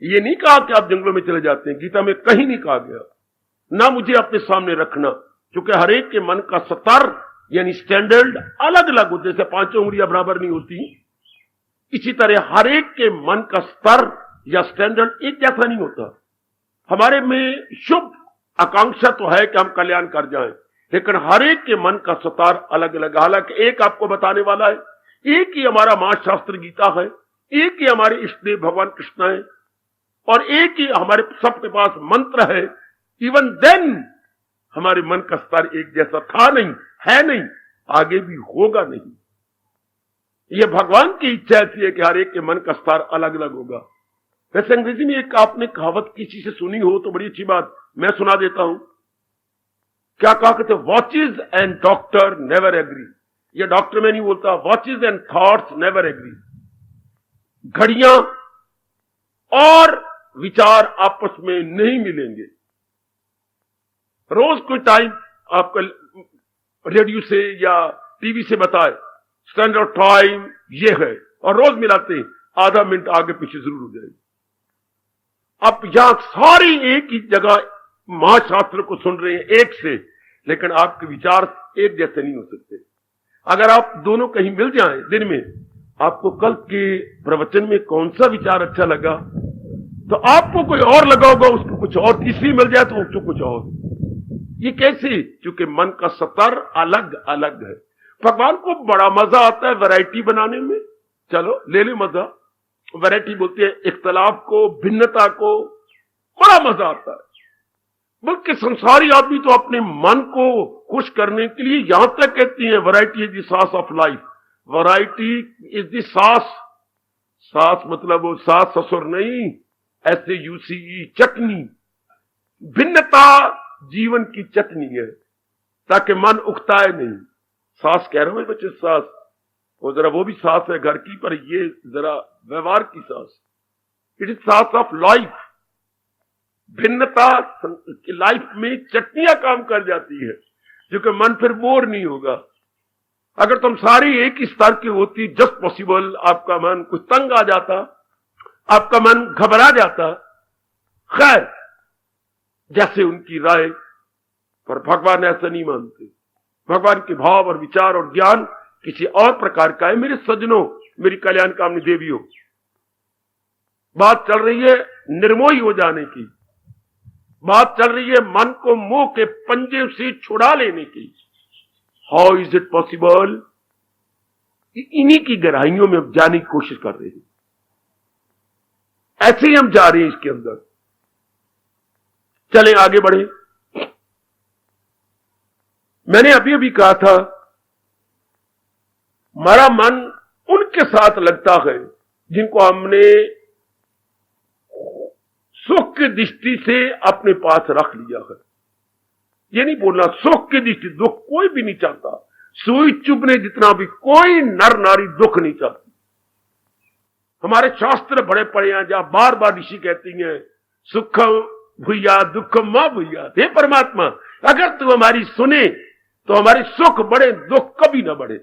ये नहीं कहा कि आप जंगलों में चले जाते हैं, गीता में कहीं नहीं कहा गया। ना मुझे अपने सामने रखना, क्योंकि हर एक के मन का स्तर यानी स्टैंडर्ड अलग अलग होते, जैसे पांचों उंगलियां बराबर नहीं होती, इसी तरह हर एक के मन का स्तर या स्टैंडर्ड एक जैसा नहीं होता। हमारे में शुभ आकांक्षा तो है कि हम कल्याण कर जाएं, लेकिन हर एक के मन का स्तर अलग अलग। हालांकि एक आपको बताने वाला है, एक ही हमारा महाशास्त्र गीता है, एक ही हमारे इष्ट देव भगवान कृष्ण है, और एक ही हमारे सबके पास मंत्र है। इवन देन हमारे मन का स्तर एक जैसा था नहीं, है नहीं, आगे भी होगा नहीं। यह भगवान की इच्छा ऐसी है कि हर एक के मन का स्तर अलग अलग होगा। वैसे अंग्रेजी में एक आपने कहावत किसी से सुनी हो तो बड़ी अच्छी बात, मैं सुना देता हूं। क्या कहा कहते, watches and doctor never agree. ये डॉक्टर में नहीं बोलता, watches and thoughts never agree. घड़ियां और विचार आपस में नहीं मिलेंगे। रोज कोई टाइम आपका रेडियो से या टीवी से बताए स्टैंडर्ड टाइम ये है, और रोज मिलाते हैं, आधा मिनट आगे पीछे जरूर हो जाएगी। आप यहां सारी एक ही जगह महाशास्त्र को सुन रहे हैं एक से, लेकिन आपके विचार एक जैसे नहीं हो सकते। अगर आप दोनों कहीं मिल जाएं दिन में, आपको कल के प्रवचन में कौन सा विचार अच्छा लगा तो आपको कोई और लगा होगा, उसको कुछ और, तीसरी मिल जाए तो उसको कुछ और। ये कैसे? क्योंकि मन का स्तर अलग अलग है। भगवान को बड़ा मजा आता है वैरायटी बनाने में। चलो ले ले मजा, वैरायटी बोलते हैं इख्तलाफ को, भिन्नता को, बड़ा मजा आता है। बल्कि संसारी आदमी तो अपने मन को खुश करने के लिए यहां तक कहती है variety is the sauce of life. Variety is the सास। सास मतलब वो सास ससुर नहीं, SAUCE, चटनी। भिन्नता जीवन की चटनी है, ताकि मन उकताए नहीं। सास कह रहा हूं बच्चे, सास वो जरा वो भी सास है घर की, पर ये जरा व्यवहार की सास। इट इज सास ऑफ लाइफ। भिन्नता लाइफ में चटनियां काम कर जाती है, जो कि मन फिर बोर नहीं होगा। अगर तुम सारी एक ही स्तर की होती, जस्ट पॉसिबल आपका मन कुछ तंग आ जाता, आपका मन घबरा जाता। खैर, जैसे उनकी राय, पर भगवान ऐसा नहीं मानते। भगवान के भाव और विचार और ज्ञान किसी और प्रकार का है। मेरे सज्जनों, मेरी कल्याण कामनी देवियों, बात चल रही है निर्मोही हो जाने की, बात चल रही है मन को मोह के पंजे से छुड़ा लेने की। How is it possible? इन्हीं की गहराइयों में हम जाने की कोशिश कर रहे हैं। ऐसे ही हम जा रहे हैं इसके अंदर। चलें आगे बढ़े। मैंने अभी अभी कहा था, हमारा मन उनके साथ लगता है जिनको हमने सुख की दृष्टि से अपने पास रख लिया है। ये नहीं बोलना सुख की दृष्टि, दुख कोई भी नहीं चाहता। सुई चुभने जितना भी कोई नर नारी दुख नहीं चाहती। हमारे शास्त्र बड़े पड़े हैं, जहां बार बार ऋषि कहती हैं सुखम भूया दुखम मां भूया। हे परमात्मा, अगर तू हमारी सुने तो हमारे सुख बढ़े, दुख कभी ना बढ़े।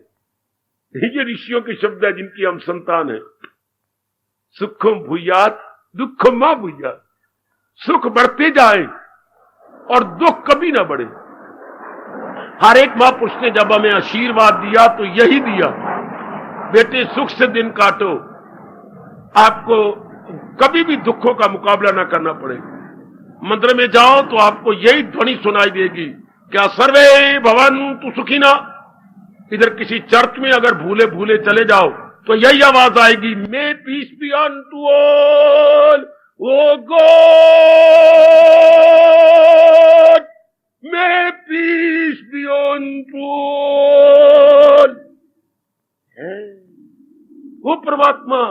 ये ऋषियों के शब्द है जिनकी हम संतान है। सुखम भूयात दुखम मां भूयात। सुख बढ़ते जाए और दुख कभी ना बढ़े। हर एक महापुरुष ने जब हमें आशीर्वाद दिया तो यही दिया, बेटे सुख से दिन काटो, आपको कभी भी दुखों का मुकाबला ना करना पड़े। मंदिर में जाओ तो आपको यही ध्वनि सुनाई देगी, क्या सर्वे भवन्तु सुखिना। इधर किसी चर्च में अगर भूले भूले चले जाओ तो यही आवाज आएगी, may peace be unto all, O God may peace be unto all. वो परमात्मा,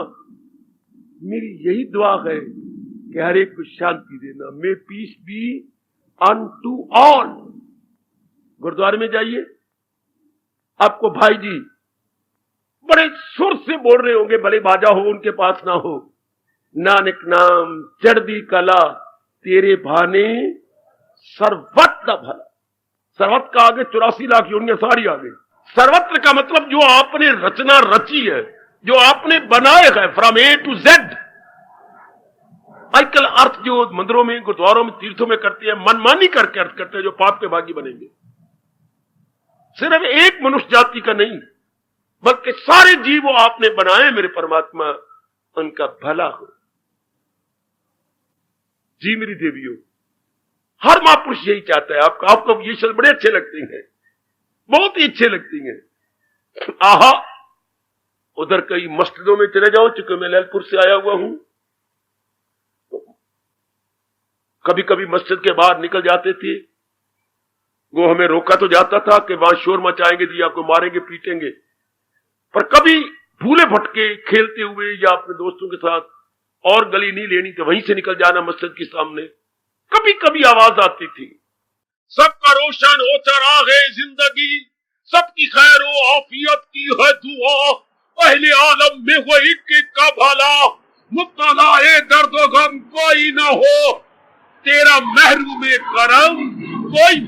मेरी यही दुआ है कि हर एक को शांति देना। May peace be unto all. गुरुद्वारे में जाइए, आपको भाई जी बड़े सुर से बोल रहे होंगे, भले बाजा हो उनके पास ना हो, नानक नाम चढ़दी कला तेरे भाने सर्वत्र भला। सर्वत्र का आगे 84 लाख योनियां सारी आगे। सर्वत्र का मतलब जो आपने रचना रची है, जो आपने बनाए है, फ्रॉम A to Z। आजकल अर्थ जो मंदिरों में, गुरुद्वारों में, तीर्थों में करते हैं, मनमानी करके अर्थ करते हैं, जो पाप के भागी बनेंगे। सिर्फ एक मनुष्य जाति का नहीं, बल्कि सारे जीव आपने बनाए मेरे परमात्मा, उनका भला हो। जी मेरी देवियों, हर महापुरुष यही चाहता है। आपको ये शब्द बड़े अच्छे लगते हैं, बहुत ही अच्छे लगती हैं। आहा, उधर कई मस्जिदों में चले जाओ, चूंकि मैं ललितपुर से आया हुआ हूं, तो कभी कभी मस्जिद के बाहर निकल जाते थे, वो हमें रोका तो जाता था कि वहां शोर मचाएंगे जी, आपको मारेंगे पीटेंगे। पर कभी भूले भटके खेलते हुए या अपने दोस्तों के साथ और गली नहीं लेनी तो वहीं से निकल जाना मस्जिद के सामने, कभी कभी आवाज आती थी, सबका रोशन हो चरागे जिंदगी, सबकी खैर हो आफियत की है दुआ, पहले आलम में हो एक का भला, मुब्तला दर्द गम कोई ना हो, तेरा महरूम करम कोई।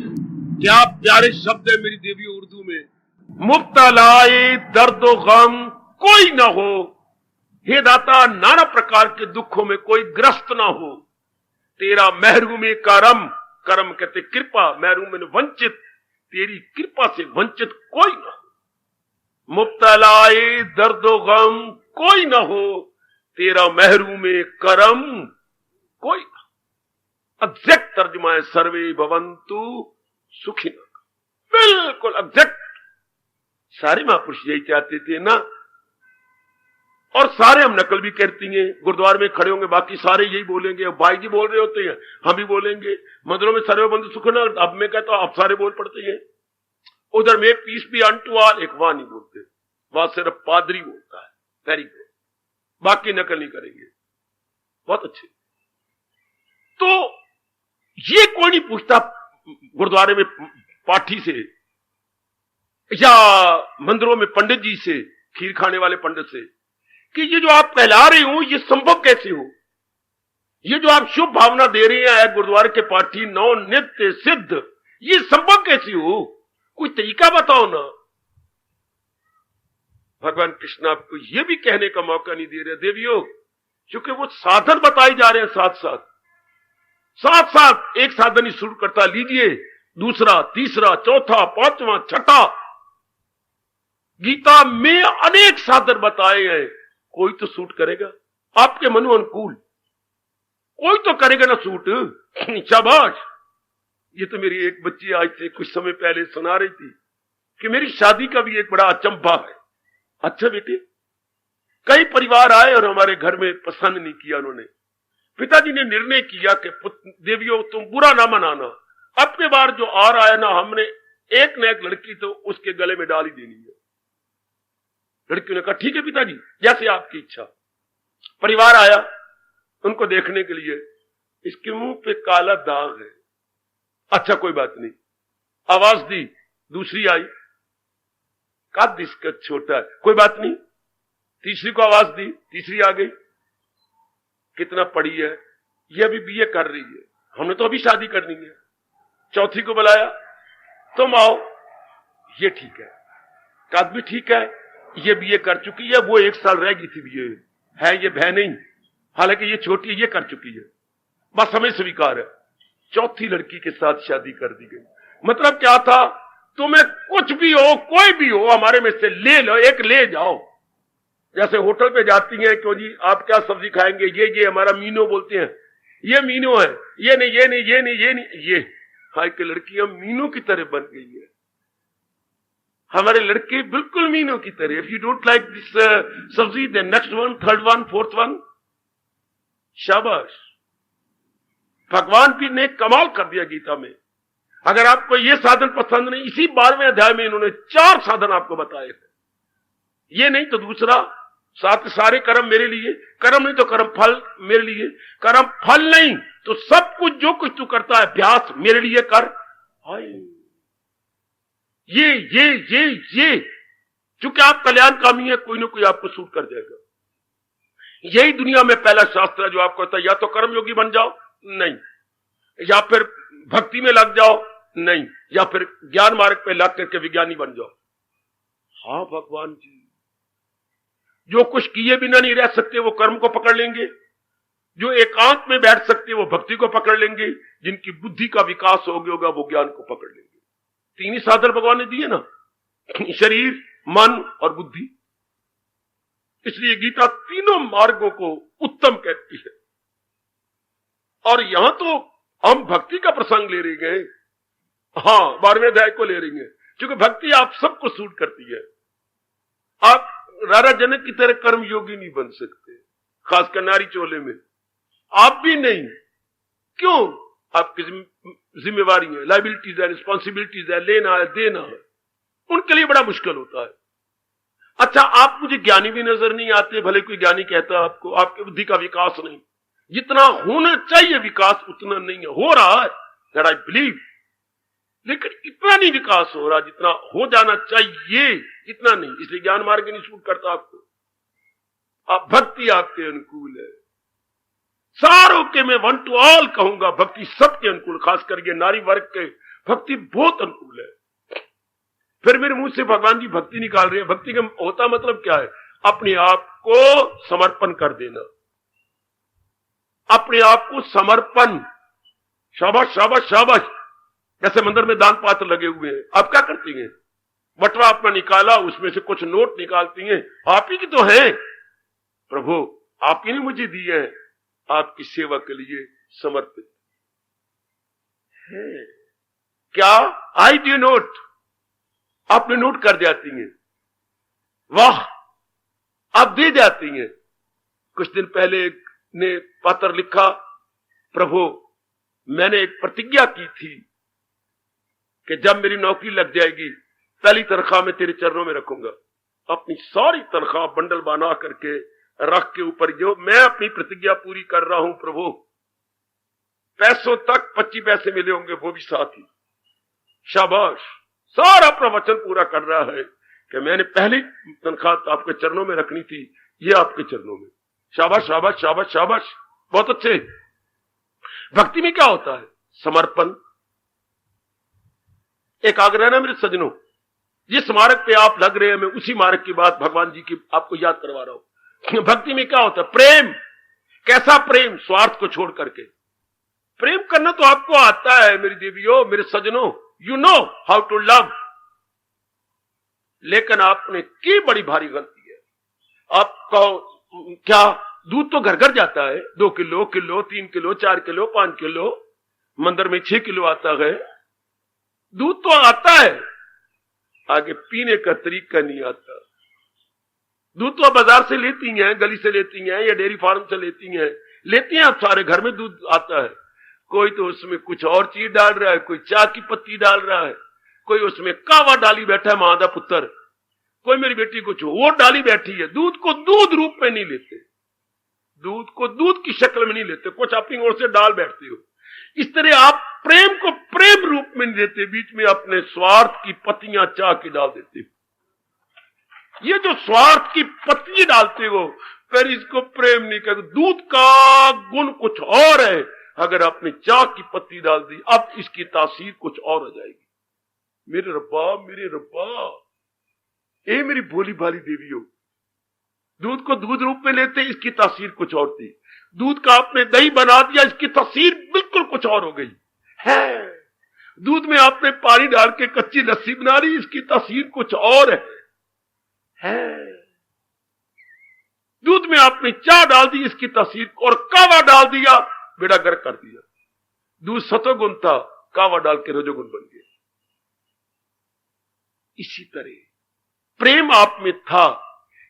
क्या प्यारे शब्द है मेरी देवी उर्दू में, मुब्तलाए दर्द गम कोई ना हो। हे दाता, नाना प्रकार के दुखों में कोई ग्रस्त ना हो, तेरा महरूम करम, करम कहते कृपा, महरूम में वंचित, तेरी कृपा से वंचित कोई ना हो। मुब्तलाए दर्द गम कोई ना हो, तेरा महरूम करम कोई ना। एग्जैक्ट तर्जुमा है सर्वे भवन्तु सुखिनः, बिल्कुल एग्जैक्ट। सारे महापुरुष यही चाहते थे ना, और सारे हम नकल भी करती हैं। गुरुद्वारे में खड़े होंगे, बाकी सारे यही बोलेंगे, भाई जी बोल रहे होते हैं, हम भी बोलेंगे। मंदिरों में सर्वे बंधु सुखिनः, अब मैं कहता हूं आप सारे बोल पड़ते हैं। उधर में पीस भी अनटू ऑल, एक वहां नहीं बोलते। वहां सिर्फ पादरी बोलता है, वेरी गुड, बाकी नकल नहीं करेंगे, बहुत अच्छे। तो ये कोई नहीं पूछता गुरुद्वारे में पाठी से या मंदिरों में पंडित जी से, खीर खाने वाले पंडित से, कि ये जो आप कहला रहे हो ये संभव कैसे हो, ये जो आप शुभ भावना दे रहे हैं गुरुद्वारे के पाठी नौ नित्य सिद्ध, ये संभव कैसे हो, कोई तरीका बताओ ना। भगवान कृष्ण आपको यह भी कहने का मौका नहीं दे रहे देवियों, क्योंकि वो साधन बताए जा रहे हैं साथ साथ एक साधन ही शुरू करता, लीजिए दूसरा, तीसरा, चौथा, पांचवा, छठा। गीता में अनेक साधन बताए हैं, कोई तो सूट करेगा आपके मनो अनुकूल, कोई तो करेगा ना सूट। शाबाश। ये तो मेरी एक बच्ची आज से कुछ समय पहले सुना रही थी कि मेरी शादी का भी एक बड़ा अचंभा है। अच्छा बेटे, कई परिवार आए और हमारे घर में पसंद नहीं किया उन्होंने। पिताजी ने निर्णय किया कि देवियों तुम बुरा ना मनाना, अपने बार जो आ रहा है ना, हमने एक न एक लड़की तो उसके गले में डाल ही देनी है। लड़कियों ने कहा ठीक है पिताजी, जैसे आपकी इच्छा। परिवार आया उनको देखने के लिए, इसके मुंह पे काला दाग है। अच्छा कोई बात नहीं, आवाज दी, दूसरी आई, कद इसका छोटा है, कोई बात नहीं। तीसरी को आवाज दी, तीसरी आ गई, कितना पढ़ी है, ये अभी बीए कर रही है, हमने तो अभी शादी करनी है। चौथी को बुलाया, तुम आओ, ये ठीक है, कद भी ठीक है, ये बीए कर चुकी है, वो 1 साल रह गई थी बीए है, ये भय नहीं, हालांकि ये छोटी है, ये कर चुकी है, बस हमें स्वीकार है। चौथी लड़की के साथ शादी कर दी गई। मतलब क्या था, तुम्हें कुछ भी हो, कोई भी हो, हमारे में से ले लो, एक ले जाओ। जैसे होटल पे जाती हैं, क्यों जी आप क्या सब्जी खाएंगे, ये हमारा मीनो बोलते हैं, ये मीनो है, ये नहीं, ये नहीं, ये नहीं, ये नहीं, ये हाय के लड़कियां मीनो की तरह बन गई है। हमारे लड़के बिल्कुल मीनो की तरह, if you don't like this sabzi then next one, third one, fourth one. शाबाश, भगवान भी ने कमाल कर दिया गीता में। अगर आपको ये साधन पसंद नहीं, इसी 12वें अध्याय में इन्होंने 4 साधन आपको बताए थे, ये नहीं तो दूसरा, सारे कर्म मेरे लिए, कर्म नहीं तो कर्म फल मेरे लिए, कर्म फल नहीं तो सब कुछ जो कुछ तू करता है अभ्यास मेरे लिए कर। ये चूंकि आप कल्याणकामी है, कोई ना कोई आपको सूट कर जाएगा। यही दुनिया में पहला शास्त्र है जो आपको कहता है या तो कर्मयोगी बन जाओ, नहीं, या फिर भक्ति में लग जाओ, नहीं, या फिर ज्ञान मार्ग पे लग करके विज्ञानी बन जाओ। हाँ भगवान जी, जो कुछ किए बिना नहीं रह सकते वो कर्म को पकड़ लेंगे, जो एकांत में बैठ सकते वो भक्ति को पकड़ लेंगे, जिनकी बुद्धि का विकास हो गया होगा वो ज्ञान को पकड़ लेंगे। 3 ही साधन भगवान ने दिए ना, शरीर, मन और बुद्धि। इसलिए गीता तीनों मार्गों को उत्तम कहती है। और यहां तो हम भक्ति का प्रसंग ले रहे हैं, हाँ 12वें अध्याय को ले रही है, क्योंकि भक्ति आप सबको सूट करती है। आप राजा जनक की तरह कर्म योगी नहीं बन सकते, खासकर नारी चोले में आप भी नहीं। क्यों? आपकी जिम्मेवारी है, लाइबिलिटीज है, रिस्पॉन्सिबिलिटीज है, लेना है, देना है, उनके लिए बड़ा मुश्किल होता है। अच्छा, आप मुझे ज्ञानी भी नजर नहीं आते, भले कोई ज्ञानी कहता है आपको आपकी बुद्धि का विकास नहीं, जितना होना चाहिए विकास उतना नहीं है, हो रहा है, दैट आई बिलीव, लेकिन इतना नहीं विकास हो रहा जितना हो जाना चाहिए, इतना नहीं। इसलिए ज्ञान मार्ग नहीं सूट करता आपको। आप भक्ति आपके अनुकूल है, सारों के मैं 1 to all कहूंगा, भक्ति सबके अनुकूल, खास करके नारी वर्ग के भक्ति बहुत अनुकूल है। फिर मेरे मुंह से भगवान जी भक्ति निकाल रहे हैं, भक्ति का होता मतलब क्या है? अपने आप को समर्पण कर देना, अपने आप को समर्पण। शाबाश शाबाश शाबाश। जैसे मंदिर में दान पात्र लगे हुए हैं, आप क्या करती हैं? बटवा अपना निकाला, उसमें से कुछ नोट निकालती हैं, आप ही की तो है, प्रभु आप ही ने मुझे दिए हैं, आपकी सेवा के लिए समर्पित है। क्या आई डू नोट? आपने नोट कर जाती हैं, वाह, आप दे जाती हैं। कुछ दिन पहले ने पत्र लिखा, प्रभु मैंने एक प्रतिज्ञा की थी कि जब मेरी नौकरी लग जाएगी पहली तनख्वाह में तेरे चरणों में रखूंगा। अपनी सारी तनख्वाह बंडल बना करके रख के ऊपर, जो मैं अपनी प्रतिज्ञा पूरी कर रहा हूं प्रभु, पैसों तक 25 पैसे मिले होंगे वो भी साथ ही। शाबाश, सारा प्रवचन पूरा कर रहा है कि मैंने पहली तनख्वाह आपके चरणों में रखनी थी, ये आपके चरणों में। शाबाश शाबाश शाबाश शाबाश, बहुत अच्छे। भक्ति में क्या होता है? समर्पण। एक आग्रह ना मेरे सज्जनों, जिस मार्ग पे आप लग रहे हैं, मैं उसी मार्ग की बात भगवान जी की आपको याद करवा रहा हूं। भक्ति में क्या होता है? प्रेम। कैसा प्रेम? स्वार्थ को छोड़ करके प्रेम करना तो आपको आता है मेरी देवियों, मेरे सज्जनों, you know how to love. लेकिन आपने की बड़ी भारी गलती है। आप कहो क्या दूध तो घर घर जाता है, 2 किलो, 3 किलो, 4 किलो, 5 किलो, मंदिर में 6 किलो आता है। दूध तो आता है, आगे पीने का तरीका नहीं आता। दूध तो आप बाजार से लेती हैं, गली से लेती हैं या डेयरी फार्म से लेती हैं आप सारे, घर में दूध आता है। कोई तो उसमें कुछ और चीज डाल रहा है, कोई चाय की पत्ती डाल रहा है, कोई उसमें कावा डाली बैठा है महादा पुत्र, कोई मेरी बेटी कुछ और डाली बैठी है। दूध को दूध रूप में नहीं लेते, दूध को दूध की शक्ल में नहीं लेते, कुछ अपनी ओर से डाल बैठते हो। इस तरह आप प्रेम को प्रेम रूप में नहीं देते, बीच में अपने स्वार्थ की पत्तियां चाह की डाल देते हो। ये जो स्वार्थ की पत्ती डालते हो, फिर इसको प्रेम नहीं कहते। दूध का गुण कुछ और है, अगर आपने चाह की पत्ती डाल दी, अब इसकी तासीर कुछ और हो जाएगी। मेरे रब्बा, मेरे रब्बा, ए मेरी भोली भाली देवियों, दूध को दूध रूप में लेते, इसकी तासीर कुछ और थी। दूध का आपने दही बना दिया, इसकी तासीर बिल्कुल कुछ और हो गई है। दूध में आपने पानी डाल के कच्ची लस्सी बना ली, इसकी तासीर कुछ और है। दूध में आपने चाय डाल दी, इसकी तासीर, और कावा डाल दिया, बेड़ा गर्क कर दिया। दूध सतोगुण था, कावा डाल के रजोगुण बन गया। इसी तरह प्रेम आप में था,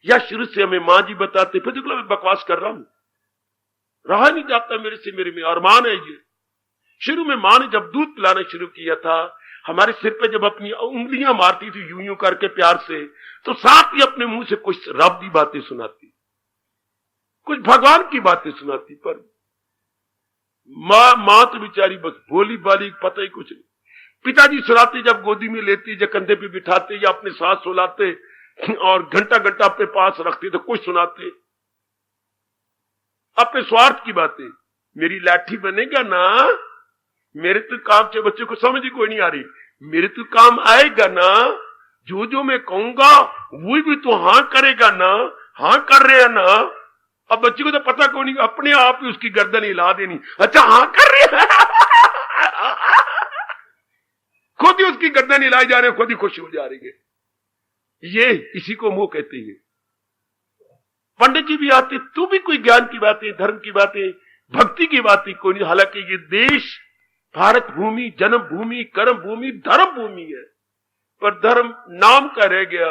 या शुरू से हमें मां जी बताते, फिर देखो मैं बकवास कर रहा हूं, रहा नहीं जाता मेरे से, मेरे में अरमान है ये। शुरू में मां ने जब दूध पिलाना शुरू किया था, हमारे सिर पे जब अपनी उंगलियां मारती थी यूं यूं करके प्यार से, तो साथ ही अपने मुंह से कुछ रब की बातें सुनाती, कुछ भगवान की बातें सुनाती। पर मां तो बेचारी बस भोली भाली, पता ही कुछ नहीं। पिताजी सुनाते, जब गोदी में लेती, जब कंधे पे बिठाते या अपने साथ सुलाते और घंटा घंटा अपने पास रखते, तो कुछ सुनाते अपने स्वार्थ की बातें। मेरी लाठी बनेगा ना, मेरे तो काम से, बच्चे को समझ ही कोई नहीं आ रही, मेरे तो काम आएगा ना, जो जो मैं कहूंगा वो भी तो हाँ करेगा ना, हाँ कर रहे हैं ना। अब बच्चे को तो पता कोई नहीं, अपने आप ही उसकी गर्दन हिला देनी, अच्छा हाँ कर रहे हैं खुद ही उसकी गर्दन हिलाई जा रहे हैं, खुद ही खुश हो जा रही है। ये इसी को मोह कहते हैं। पंडित जी भी आते, तू भी कोई ज्ञान की बातें, धर्म की बातें, भक्ति की बातें कोई नहीं। हालांकि ये देश भारत भूमि, जन्म भूमि, कर्म भूमि, धर्म भूमि है, पर धर्म नाम का रह गया।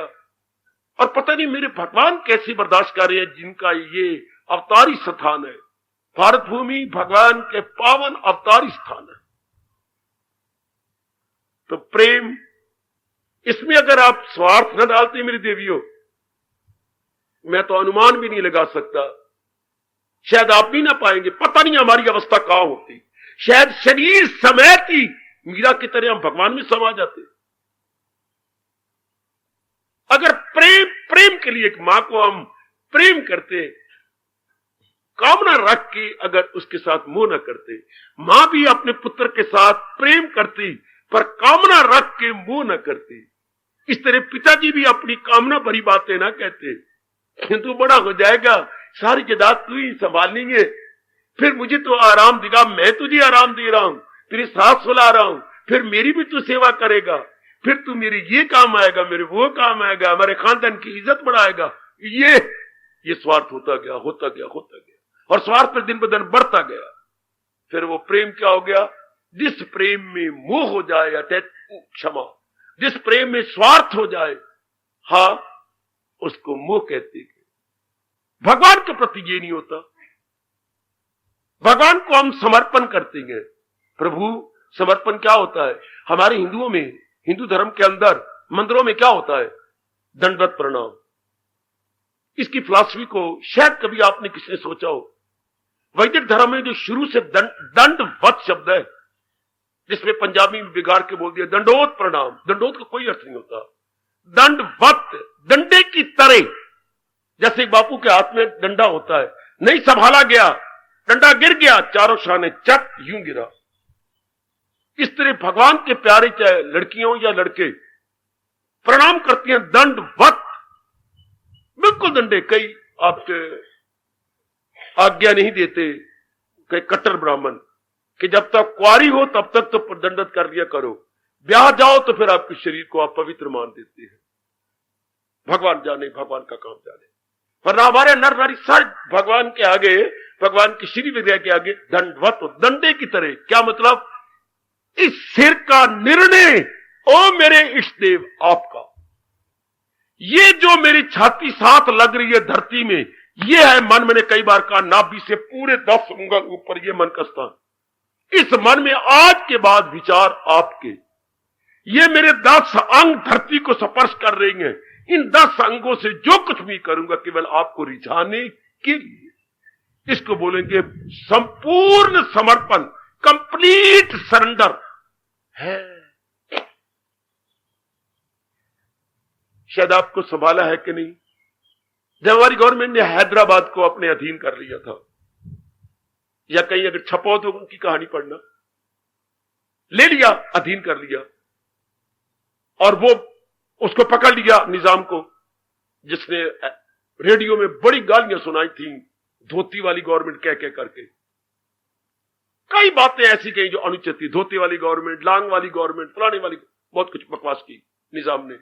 और पता नहीं मेरे भगवान कैसे बर्दाश्त कर रहे हैं, जिनका ये अवतारी स्थान है। भारत भूमि भगवान के पावन अवतारी स्थान है। तो प्रेम, इसमें अगर आप स्वार्थ न डालते मेरी देवियों, मैं तो अनुमान भी नहीं लगा सकता, शायद आप भी ना पाएंगे। पता नहीं हमारी अवस्था कहां होती, शायद शरीर समेत ही मीरा की तरह हम भगवान में समा जाते। अगर प्रेम के लिए एक मां को हम प्रेम करते, कामना रख के अगर उसके साथ मोह न करते, मां भी अपने पुत्र के साथ प्रेम करती पर कामना रख के मोह न करती। इस तरह पिताजी भी अपनी कामना भरी बातें ना कहते, तू बड़ा हो जाएगा, सारी जायदाद तू ही संभाल लेंगे, फिर मुझे तो आराम देगा, मैं तुझे आराम दे रहा हूं, तेरे साथ सुला रहा हूं, फिर मेरी भी तू सेवा करेगा, फिर तू मेरे ये काम आएगा, मेरे वो काम आएगा, हमारे खानदान की इज्जत बढ़ाएगा। ये स्वार्थ होता गया, होता गया, होता गया, और स्वार्थ पर दिन ब दिन बढ़ता गया। फिर वो प्रेम क्या हो गया? जिस प्रेम में मोह हो जाए, क्षमा, जिस प्रेम में स्वार्थ हो जाए, हाँ, उसको मोह कहते हैं। भगवान के प्रति ये नहीं होता। भगवान को हम समर्पण करते हैं। प्रभु, समर्पण क्या होता है? हमारे हिंदुओं में, हिंदू धर्म के अंदर मंदिरों में क्या होता है? दंडवत प्रणाम। इसकी फिलॉसफी को शायद कभी आपने किसने सोचा हो। वैदिक धर्म में जो शुरू से दंडवत शब्द है, जिसमें पंजाबी में बिगाड़ के बोल दिया दंडोत प्रणाम, दंडोत का कोई अर्थ नहीं होता। दंडवत, डंडे की तरह, जैसे बापू के हाथ में डंडा होता है, नहीं संभाला गया, डंडा गिर गया, चारों शाने चट यूं गिरा। इस तरह भगवान के प्यारे, चाहे लड़कियों या लड़के, प्रणाम करती हैं दंडवत, बिल्कुल डंडे। कई आपके आज्ञा नहीं देते, कई कट्टर ब्राह्मण, कि जब तक कुंवारी हो तब तक तो दंडत कर लिया करो, ब्याह जाओ तो फिर आपके शरीर को आप पवित्र मान देते हैं। भगवान जाने, भगवान का काम जाने। वरना हमारे नर नारी सब भगवान के आगे, भगवान की श्री विद्या के आगे दंडवत, दंडे की तरह। क्या मतलब? इस सिर का निर्णय ओ मेरे इष्ट देव आपका, ये जो मेरी छाती साथ लग रही है धरती में, ये है मन। मैंने कई बार कहा, नाभि से पूरे 10 उंगल ऊपर ये मन का स्थान। इस मन में आज के बाद विचार आपके, ये मेरे 10 अंग धरती को स्पर्श कर रही हैं। इन 10 अंगों से जो कुछ भी करूंगा केवल आपको रिझाने के लिए। इसको बोलेंगे संपूर्ण समर्पण, कंप्लीट सरेंडर है। शायद आपको संभाला है कि नहीं, जब हमारी गवर्नमेंट ने हैदराबाद को अपने अधीन कर लिया था, या कहीं अगर छपो तो उनकी कहानी पढ़ना, ले लिया, अधीन कर लिया, और वो उसको पकड़ लिया निजाम को, जिसने रेडियो में बड़ी गालियां सुनाई थी धोती वाली गवर्नमेंट कह करके। कई बातें ऐसी कही जो अनुचित थी, धोती वाली गवर्नमेंट, लांग वाली गवर्नमेंट, फलाने वाली, बहुत कुछ बकवास की निजाम ने।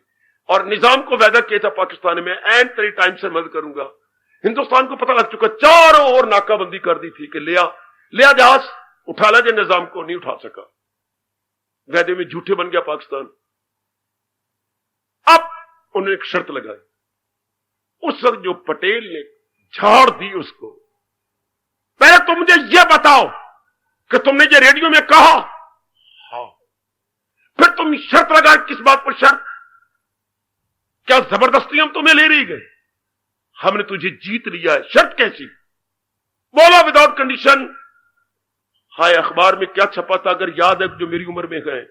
और निजाम को वादा किया था पाकिस्तान में एंड तेरी टाइम से मदद करूंगा। हिंदुस्तान को पता लग चुका, चारों ओर नाकाबंदी कर दी थी कि लिया जहाज, उठा ला, जो निजाम को नहीं उठा सका। वादे में झूठे बन गया पाकिस्तान। अब उन्होंने एक शर्त लगाई, उस वक्त जो पटेल ने झाड़ दी उसको, पहले तुम मुझे यह बताओ कि तुमने ये रेडियो में कहा, हाँ, फिर तुम शर्त लगा, किस बात पर शर्त? क्या जबरदस्ती हम तुम्हें ले रही गए? हमने तुझे जीत लिया है, शर्त कैसी? बोला विदाउट कंडीशन। हाय, अखबार में क्या छपा था अगर याद है, जो मेरी उम्र में गए,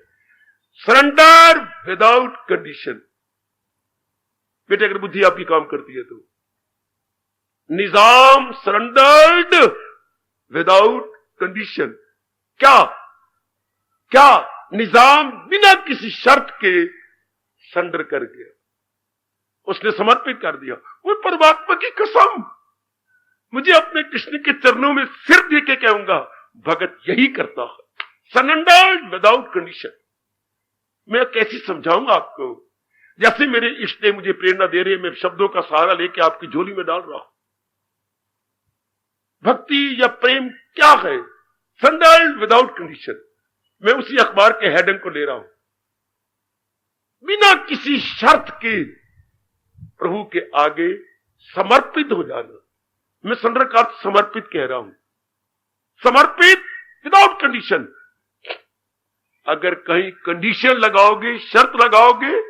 सरेंडर विदाउट कंडीशन। बेटे अगर बुद्धि आपकी काम करती है तो, निजाम सरेंडर्ड विदाउट कंडीशन। क्या निजाम बिना किसी शर्त के सरेंडर कर गया, उसने समर्पित कर दिया। वो परमात्मा की कसम, मुझे अपने कृष्ण के चरणों में सिर दे के कहूंगा, भगत यही करता है, सरेंडर्ड विदाउट कंडीशन। मैं कैसी समझाऊंगा आपको? जैसे मेरे इष्ट देव मुझे प्रेरणा दे रहे, मैं शब्दों का सहारा लेके आपकी झोली में डाल रहा हूं। भक्ति या प्रेम क्या है? Surrendered without condition. मैं उसी अखबार के हेडिंग को ले रहा हूं, बिना किसी शर्त के प्रभु के आगे समर्पित हो जाना। मैं सरेंडर का अर्थ समर्पित कह रहा हूं, समर्पित विदाउट कंडीशन। अगर कहीं कंडीशन लगाओगे, शर्त लगाओगे,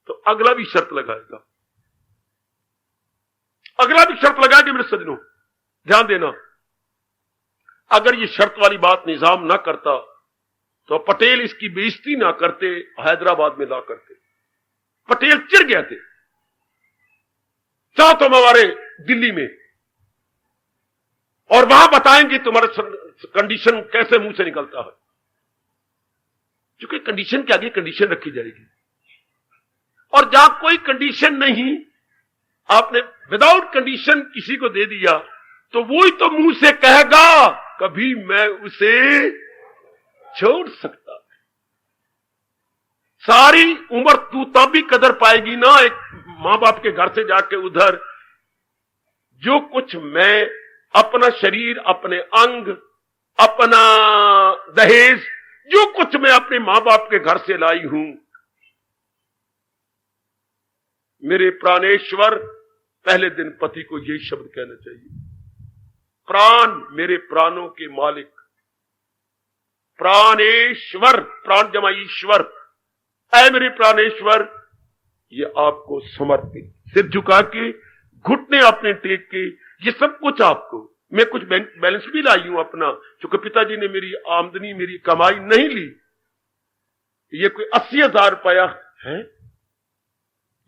तो अगला भी शर्त लगाएगा, अगला भी शर्त लगाएगा। मेरे सज्जनों ध्यान देना, अगर ये शर्त वाली बात निजाम ना करता तो पटेल इसकी बेइज्जती ना करते, हैदराबाद में ला करते। पटेल चिढ़ गए थे, चाहो तुम हमारे दिल्ली में, और वहां बताएंगे तुम्हारा कंडीशन कैसे मुंह से निकलता है, क्योंकि कंडीशन के आगे कंडीशन रखी जाएगी। और जहां कोई कंडीशन नहीं, आपने विदाउट कंडीशन किसी को दे दिया, तो वो ही तो मुंह से कहेगा कभी मैं उसे छोड़ सकता। सारी उम्र तू तब भी कदर पाएगी ना एक मां बाप के घर से जाके उधर, जो कुछ मैं अपना शरीर, अपने अंग, अपना दहेज, जो कुछ मैं अपने मां बाप के घर से लाई हूं, मेरे प्राणेश्वर, पहले दिन पति को यही शब्द कहना चाहिए, प्राण मेरे प्राणों के मालिक, प्राणेश्वर, प्राण जमा ईश्वर, ऐ मेरे प्राणेश्वर, ये आपको समर्पित। सिर झुका के घुटने अपने टेक के, ये सब कुछ आपको। मैं कुछ बैलेंस भी लाई हूं अपना, क्योंकि पिताजी ने मेरी आमदनी, मेरी कमाई नहीं ली। ये कोई 80,000 रुपया है,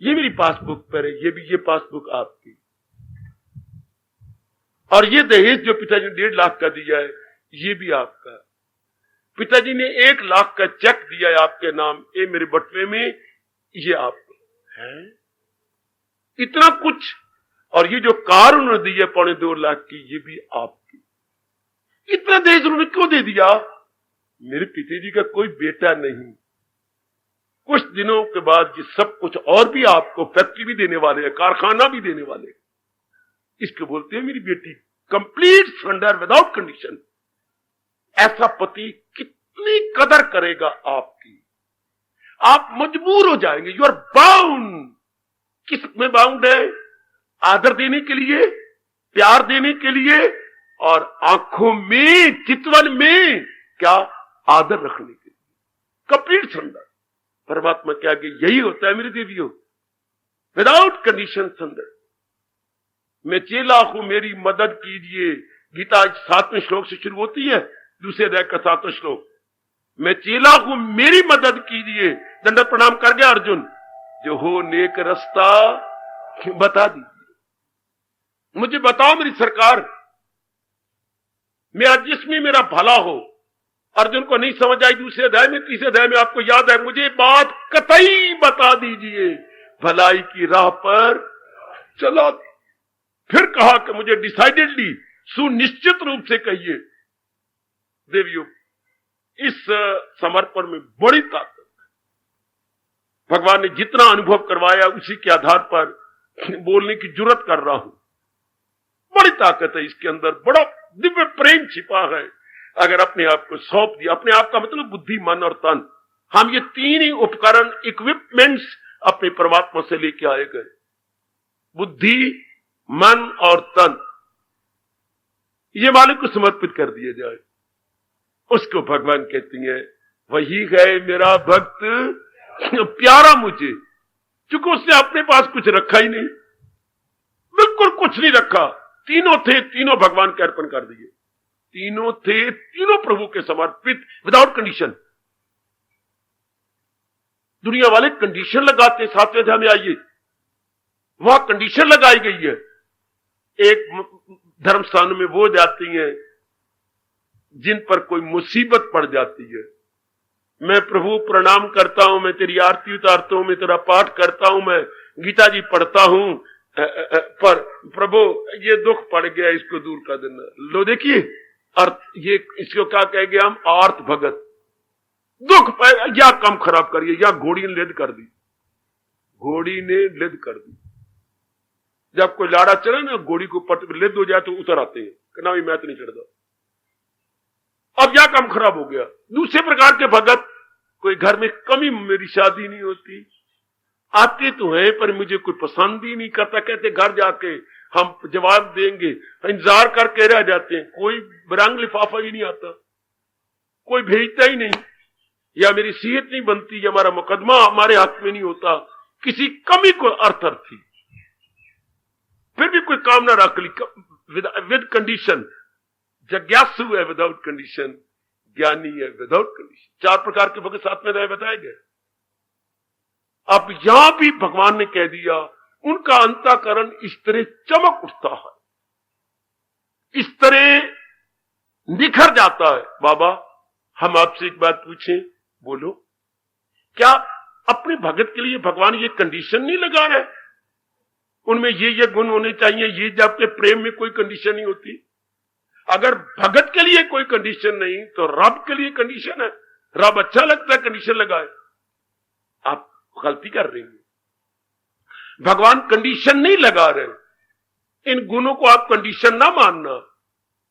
ये मेरी पासबुक पर है, ये पासबुक आपकी। और ये दहेज जो पिताजी ने 1.5 लाख का दिया है, ये भी आपका। पिताजी ने 1 लाख का चेक दिया है आपके नाम, ये मेरे बटुए में, ये आपका है। इतना कुछ। और ये जो कार उन्होंने दी है 2.25 लाख की, ये भी आपकी। इतना दहेज उन्होंने क्यों दे दिया? मेरे पिताजी का कोई बेटा नहीं। कुछ दिनों के बाद ये सब कुछ और भी आपको, फैक्ट्री भी देने वाले हैं, कारखाना भी देने वाले हैं। इसको बोलते हैं मेरी बेटी कंप्लीट सरेंडर विदाउट कंडीशन। ऐसा पति कितनी कदर करेगा आपकी, आप मजबूर हो जाएंगे। You are bound. किस में बाउंड है? आदर देने के लिए, प्यार देने के लिए, और आंखों में, चितवन में क्या, आदर रखने के लिए। Complete surrender. परमात्मा के आगे यही होता है मेरे देवियों, विदाउट कंडीशन सरेंडर। मैं चेला हूं, मेरी मदद कीजिए। गीता 7वें श्लोक से शुरू होती है, दूसरे अध्याय का 7वां श्लोक। मैं चेला हूं, मेरी मदद कीजिए। दंडवत प्रणाम कर गया अर्जुन। जो हो नेक रास्ता बता दीजिए, मुझे बताओ मेरी सरकार, मेरा जिसमें मेरा भला हो। अर्जुन को नहीं समझ आई दूसरे अध्याय में, तीसरे अध्याय में आपको याद है, मुझे बात कतई बता दीजिए, भलाई की राह पर चला। फिर कहा कि मुझे डिसाइडेडली, सुनिश्चित रूप से कहिए। देवियों, इस समर्पण में बड़ी ताकत है। भगवान ने जितना अनुभव करवाया उसी के आधार पर बोलने की जुर्रत कर रहा हूं। बड़ी ताकत है इसके अंदर, बड़ा दिव्य प्रेम छिपा है। अगर अपने आप को सौंप दिया, अपने आप का मतलब बुद्धि, मन और तन, हम ये 3 ही उपकरण, इक्विपमेंट्स अपने परमात्मा से लेके आए गए। बुद्धि, मन और तन, ये मालिक को समर्पित कर दिए जाए। उसको भगवान कहती है, वही है मेरा भक्त प्यारा मुझे। चूंकि उसने अपने पास कुछ रखा ही नहीं, बिल्कुल कुछ नहीं रखा। तीनों थे, तीनों भगवान के अर्पण कर दिए। तीनों थे, तीनों प्रभु के समर्पित, विदाउट कंडीशन। दुनिया वाले कंडीशन लगाते, 7वें अध्याय में आइए, वहां कंडीशन लगाई गई है। एक धर्म स्थानों में वो जाती हैं जिन पर कोई मुसीबत पड़ जाती है। मैं प्रभु प्रणाम करता हूं, मैं तेरी आरती उतारता हूं, मैं तेरा पाठ करता हूं, मैं गीता जी पढ़ता हूं, पर प्रभु ये दुख पड़ गया, इसको दूर कर देना। लो देखिए अर्थ, ये इसको क्या कहेंगे हम, आर्थ भगत। दुख पाएगा, या काम खराब करिए, या घोड़ी ने लेद कर दी, घोड़ी ने लेद कर दी। जब कोई लाड़ा चले ना, घोड़ी को पट लेद हो जाए तो उतर आते हैं कि ना मैं तो नहीं चढ़ता। अब यह काम खराब हो गया। दूसरे प्रकार के भगत, कोई घर में कमी, मेरी शादी नहीं होती, आते तो हैं पर मुझे कोई पसंद ही नहीं करता, कहते घर जाके हम जवाब देंगे, इंतजार करके रह जाते हैं। कोई रंग लिफाफा ही नहीं आता, कोई भेजता ही नहीं, या मेरी सीहत नहीं बनती, या हमारा मुकदमा हमारे हाथ में नहीं होता। किसी कमी को अर्थ थी, फिर भी कोई काम ना रख ली विद कंडीशन। जिज्ञासु है विदाउट कंडीशन, ज्ञानी है विदाउट कंडीशन। 4 प्रकार के भगत 7वें अध्याय बताए गए। अब यहां भी भगवान ने कह दिया, उनका अंतःकरण इस तरह चमक उठता है, इस तरह निखर जाता है। बाबा, हम आपसे एक बात पूछें, बोलो, क्या अपने भगत के लिए भगवान ये कंडीशन नहीं लगा रहे? उनमें ये गुण होने चाहिए, ये जबकि प्रेम में कोई कंडीशन नहीं होती। अगर भगत के लिए कोई कंडीशन नहीं, तो रब के लिए कंडीशन है। रब अच्छा लगता है कंडीशन लगाए, आप गलती कर रही हैं। भगवान कंडीशन नहीं लगा रहे। इन गुणों को आप कंडीशन ना मानना।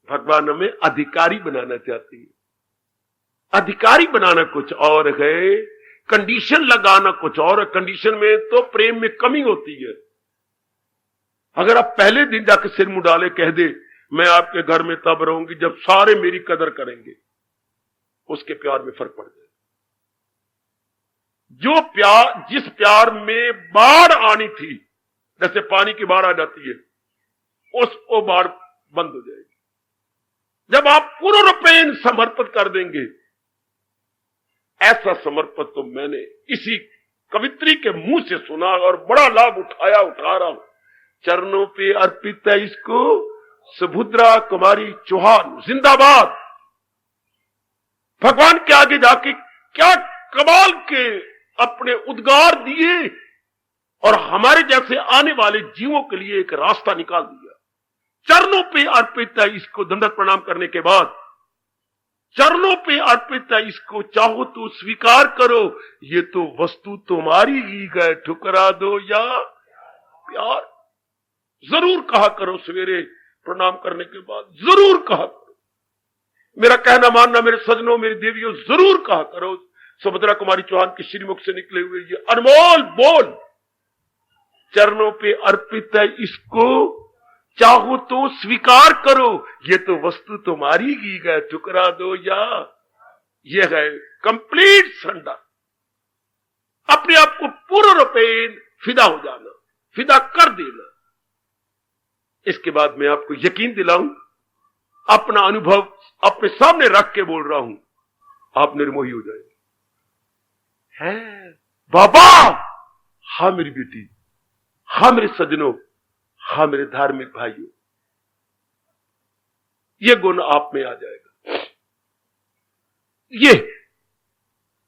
भगवान हमें अधिकारी बनाना चाहती है। अधिकारी बनाना कुछ और है, कंडीशन लगाना कुछ और है। कंडीशन में तो प्रेम में कमी होती है। अगर आप पहले दिन जाकर सिर मुंह डाले, कह दे मैं आपके घर में तब रहूंगी जब सारे मेरी कदर करेंगे, उसके प्यार में फर्क पड़ जाए। जो प्यार, जिस प्यार में बाढ़ आनी थी, जैसे पानी की बाढ़ आ जाती है, उस वो बाढ़ बंद हो जाएगी। जब आप पूर्णपेण समर्पित कर देंगे, ऐसा समर्पण तो मैंने इसी कवित्री के मुंह से सुना और बड़ा लाभ उठा रहा हूं। चरणों पे अर्पित है इसको सुभद्रा कुमारी चौहान, जिंदाबाद। भगवान के आगे जाके क्या कमाल के अपने उद्गार दिए और हमारे जैसे आने वाले जीवों के लिए एक रास्ता निकाल दिया। चरणों पे अर्पित है इसको दंडवत प्रणाम करने के बाद, चरणों पे अर्पित है इसको चाहो तो स्वीकार करो, ये तो वस्तु तुम्हारी ही है, ठुकरा दो या प्यार। जरूर कहा करो सवेरे प्रणाम करने के बाद, जरूर कहा करो। मेरा कहना मानना मेरे सजनों, मेरी देवियों, जरूर कहा करो सुभद्रा कुमारी चौहान के श्रीमुख से निकले हुए ये अनमोल बोल। चरणों पे अर्पित है इसको चाहो तो स्वीकार करो, ये तो वस्तु तुम्हारी ही है, ठुकरा दो या। ये है कंप्लीट सरेंडर, अपने आप को पूर्ण रूपेण फिदा हो जाना, फिदा कर देना। इसके बाद मैं आपको यकीन दिलाऊं, अपना अनुभव अपने सामने रख के बोल रहा हूं, आप निर्मोही हो जाएंगे। है बाबा, हाँ मेरी बेटी, हाँ मेरे सजनों, हाँ मेरे धार्मिक भाइयों, ये गुण आप में आ जाएगा। ये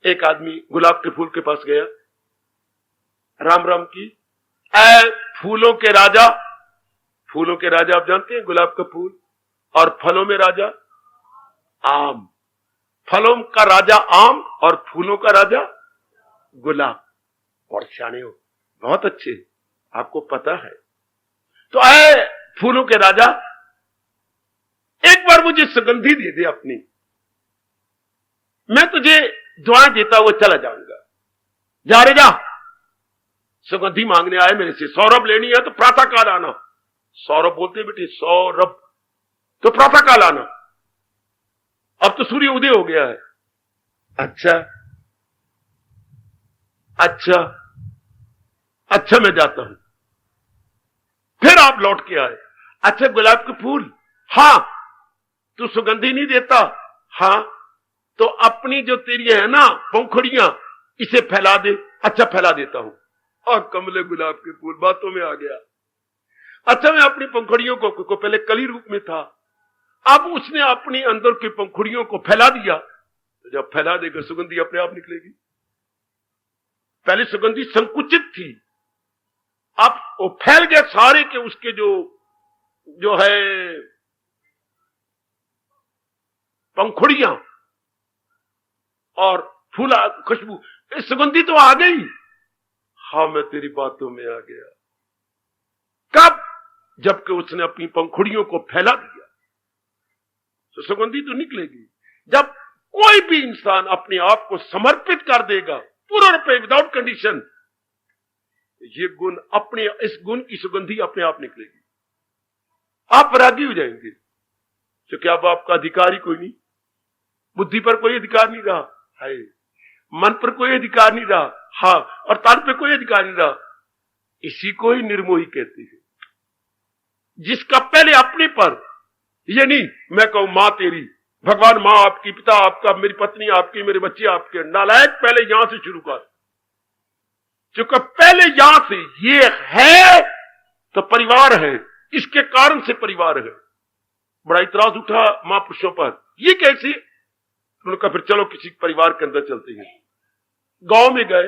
एक आदमी गुलाब के फूल के पास गया, राम राम की। फूलों के राजा, फूलों के राजा आप जानते हैं गुलाब का फूल, और फलों में राजा आम। फलों का राजा आम और फूलों का राजा गुलाब। और सियाने हो, बहुत अच्छे, आपको पता है। तो आए फूलों के राजा, एक बार मुझे सुगंधी दे दे अपनी, मैं तुझे दुआएं देता हुआ चला जाऊंगा। जा रे जा, सुगंधी मांगने आए मेरे से, सौरभ लेनी है तो प्रातः काल आना। सौरभ बोलते बेटे, सौरभ तो प्रातः काल आना। अब तो सूर्य उदय हो गया है। अच्छा अच्छा अच्छा, मैं जाता हूं। फिर आप लौट के आए। अच्छा गुलाब के फूल, हां तू सुगंधी नहीं देता, हां तो अपनी जो तेरी है ना पंखुड़ियां, इसे फैला दे। अच्छा फैला देता हूं। और कमले गुलाब के फूल बातों में आ गया। अच्छा मैं अपनी पंखुड़ियों को पहले कली रूप में था, अब उसने अपनी अंदर की पंखुड़ियों को फैला दिया। तो जब फैला देगा सुगंधी अपने आप निकलेगी। पहले सुगंधी संकुचित थी, अब वो फैल गया सारे के उसके जो है पंखुड़ियां और फूला खुशबू, सुगंधी तो आ गई। हां मैं तेरी बातों में आ गया। कब? जबकि उसने अपनी पंखुड़ियों को फैला दिया, तो सुगंधी तो निकलेगी। जब कोई भी इंसान अपने आप को समर्पित कर देगा पूर्ण रूप से विदाउट कंडीशन, ये गुण अपने, इस गुण की सुगंधी अपने आप निकलेगी। आप रागी हो जाएंगे, क्योंकि अब आपका अधिकार ही कोई नहीं। बुद्धि पर कोई अधिकार नहीं रहा है, मन पर कोई अधिकार नहीं रहा, हाँ और तन पे कोई अधिकार नहीं रहा। इसी को ही निर्मोही कहते हैं, जिसका पहले अपने पर, ये नहीं मैं कहूं मां तेरी, भगवान मां आपकी, पिता आपका, मेरी पत्नी आपकी, मेरे बच्चे आपके। नालायक, पहले यहां से शुरू कर। क्योंकि पहले यहां से ये है तो परिवार है, इसके कारण से परिवार है। बड़ा इतराज उठा महापुरुषों पर, ये कैसे? उन्होंने कहा फिर चलो किसी परिवार के अंदर चलते हैं। गांव में गए,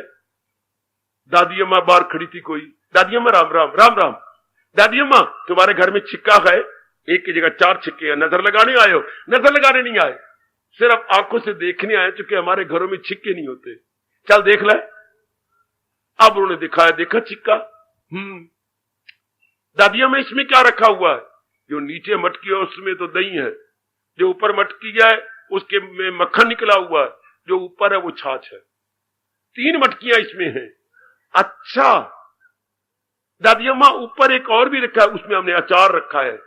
दादी अम्मा बाहर खड़ी थी। कोई, दादी अम्मा राम राम, राम राम। दादी अम्मा तुम्हारे घर में छिक्का है, एक की जगह 4 छिक्के हैं, नजर लगाने आए हो? नजर लगाने नहीं आए, सिर्फ आंखों से देखने आए, क्योंकि हमारे घरों में छिक्के नहीं होते। चल देख ले। अब उन्होंने दिखाया, देखा छिक्का। दादी अम्मा इसमें क्या रखा हुआ है? जो नीचे मटकी है उसमें तो दही है, जो ऊपर मटकी है उसके में मक्खन निकला हुआ है, जो ऊपर है वो छाछ है। 3 मटकियां इसमें हैं। अच्छा दादी अम्मा ऊपर एक और भी रखा है, उसमें हमने अचार रखा है,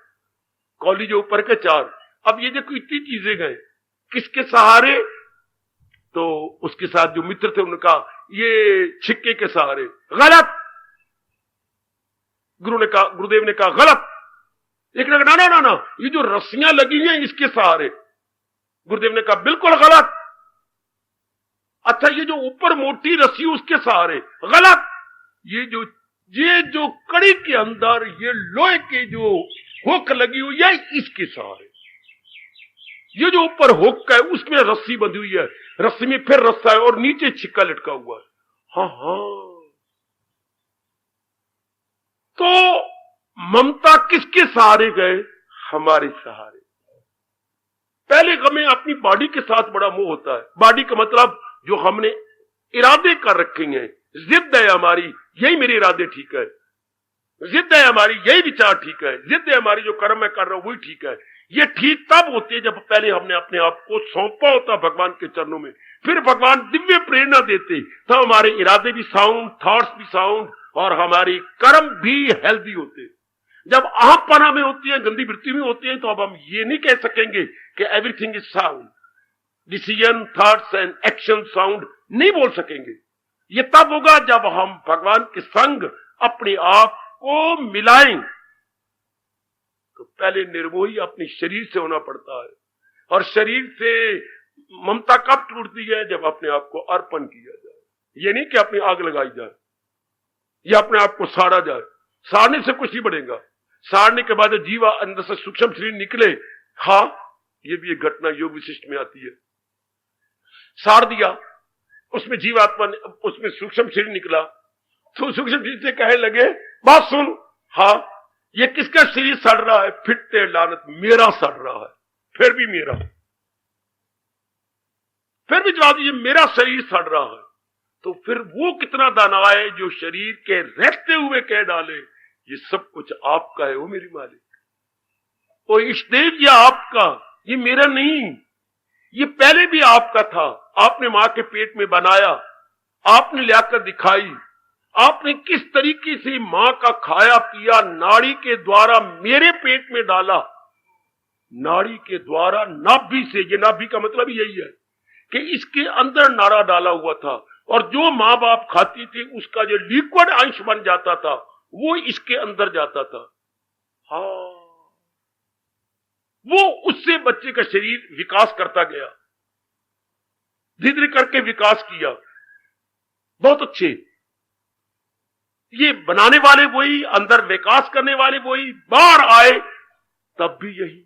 कौली जो ऊपर के चार। अब ये देखो इतनी चीजें गए, किसके सहारे? तो उसके साथ जो मित्र थे उन्होंने कहा ये छिक्के के सहारे। गलत। गुरुदेव ने कहा गलत। एक ने कहा ना ना ना, ये जो रस्सियां लगी हैं इसके सहारे। गुरुदेव ने कहा बिल्कुल गलत। अच्छा, ये जो ऊपर मोटी रस्सी उसके सहारे, गलत। ये जो कड़ी के अंदर ये लोहे की जो हुक लगी हुई है इसके सहारे। ये जो ऊपर हुक है उसमें रस्सी बंधी हुई है, रस्सी में फिर रस्सा है और नीचे छिक्का लटका हुआ है। हाँ हाँ, तो ममता किसके सहारे गए? हमारे सहारे। पहले हमें अपनी बॉडी के साथ बड़ा मोह होता है। बॉडी का मतलब जो हमने इरादे कर रखे हैं, जिद है हमारी, यही मेरे इरादे ठीक है, जिद है हमारी, यही विचार ठीक है, जिद है हमारी, जो कर्म मैं कर रहा हूं वही ठीक है। ये ठीक तब होती है जब पहले हमने अपने आप को सौंपा होता भगवान के चरणों में, फिर भगवान दिव्य प्रेरणा देते, तब हमारे इरादे भी साउंड, थॉट्स भी साउंड और हमारी कर्म भी हेल्दी होते। जब अहंपना में होती है, गंदी वृत्ति में होती है, तो अब हम ये नहीं कह सकेंगे कि everything is sound. Decision, thoughts and action sound नहीं बोल सकेंगे। ये तब होगा जब हम भगवान के संग अपने आप को मिलाएं। तो पहले निर्मोही अपने शरीर से होना पड़ता है, और शरीर से ममता कब टूटती है? जब अपने आप को अर्पण किया जाए। ये नहीं कि अपनी आग लगाई जाए या अपने आप को साड़ा जाए। साड़ने से कुछ नहीं बढ़ेगा। साड़ने के बाद जीवा अंदर से सूक्ष्म शरीर निकले, हाँ, ये भी एक घटना योग विशिष्ट में आती है। साड़ दिया, उसमें जीवात्मा ने, उसमें सूक्ष्म शरीर निकला, तो सूक्ष्म शरीर से कहने लगे, बात सुन, हाँ, ये किसका शरीर सड़ रहा है? फिटते लानत, मेरा सड़ रहा है। फिर भी मेरा, फिर भी जवाब ये मेरा शरीर सड़ रहा है। तो फिर वो कितना दाना है जो शरीर के रहते हुए कह डाले, ये सब कुछ आपका है, वो मेरी मालिक, वो इष्टदेव ये आपका, ये मेरा नहीं। ये पहले भी आपका था, आपने मां के पेट में बनाया, आपने लाकर दिखाई, आपने किस तरीके से मां का खाया पिया नाड़ी के द्वारा मेरे पेट में डाला, नाड़ी के द्वारा, नाभि से। ये नाभि का मतलब यही है कि इसके अंदर नाड़ा डाला हुआ था, और जो मां बाप खाती थी उसका जो लिक्विड अंश बन जाता था वो इसके अंदर जाता था। हाँ, वो उससे बच्चे का शरीर विकास करता गया, धीरे धीरे करके विकास किया। बहुत अच्छे, ये बनाने वाले वही, अंदर विकास करने वाले वही, बाहर आए तब भी यही,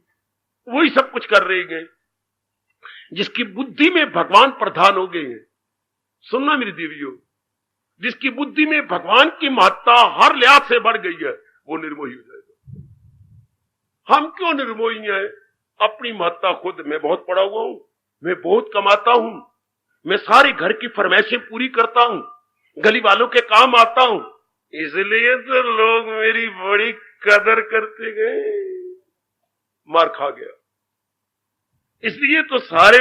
वही सब कुछ कर रहे हैं। जिसकी बुद्धि में भगवान प्रधान हो गए हैं, सुनना मेरी देवियों, जिसकी बुद्धि में भगवान की महत्ता हर लिहाज से बढ़ गई है, वो निर्मोही हो जाएगा। हम क्यों निर्मोही हैं? अपनी महत्ता खुद, मैं बहुत पढ़ा हुआ हूं, मैं बहुत कमाता हूं, मैं सारे घर की फरमाइशें पूरी करता हूं, गली वालों के काम आता हूं, इसलिए तो लोग मेरी बड़ी कदर करते गए। मार खा गया, इसलिए तो सारे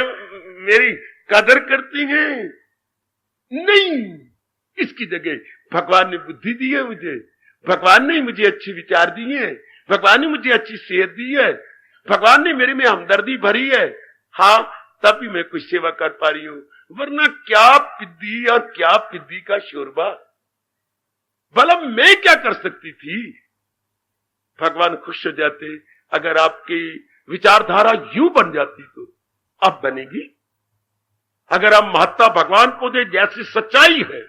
मेरी कदर करते हैं। नहीं, इसकी जगह भगवान ने बुद्धि दी है मुझे, भगवान ने मुझे अच्छे विचार दिए हैं, भगवान ने मुझे अच्छी सेहत दी है, भगवान ने मेरे में हमदर्दी भरी है। हाँ, तब भी मैं कुछ सेवा कर पा रही हूं, वरना क्या पिद्दी और क्या पिद्दी का शोरबा। भला मैं क्या कर सकती थी? भगवान खुश हो जाते अगर आपकी विचारधारा यूं बन जाती, तो अब बनेगी। अगर हम महत्ता भगवान को दे, जैसी सच्चाई है,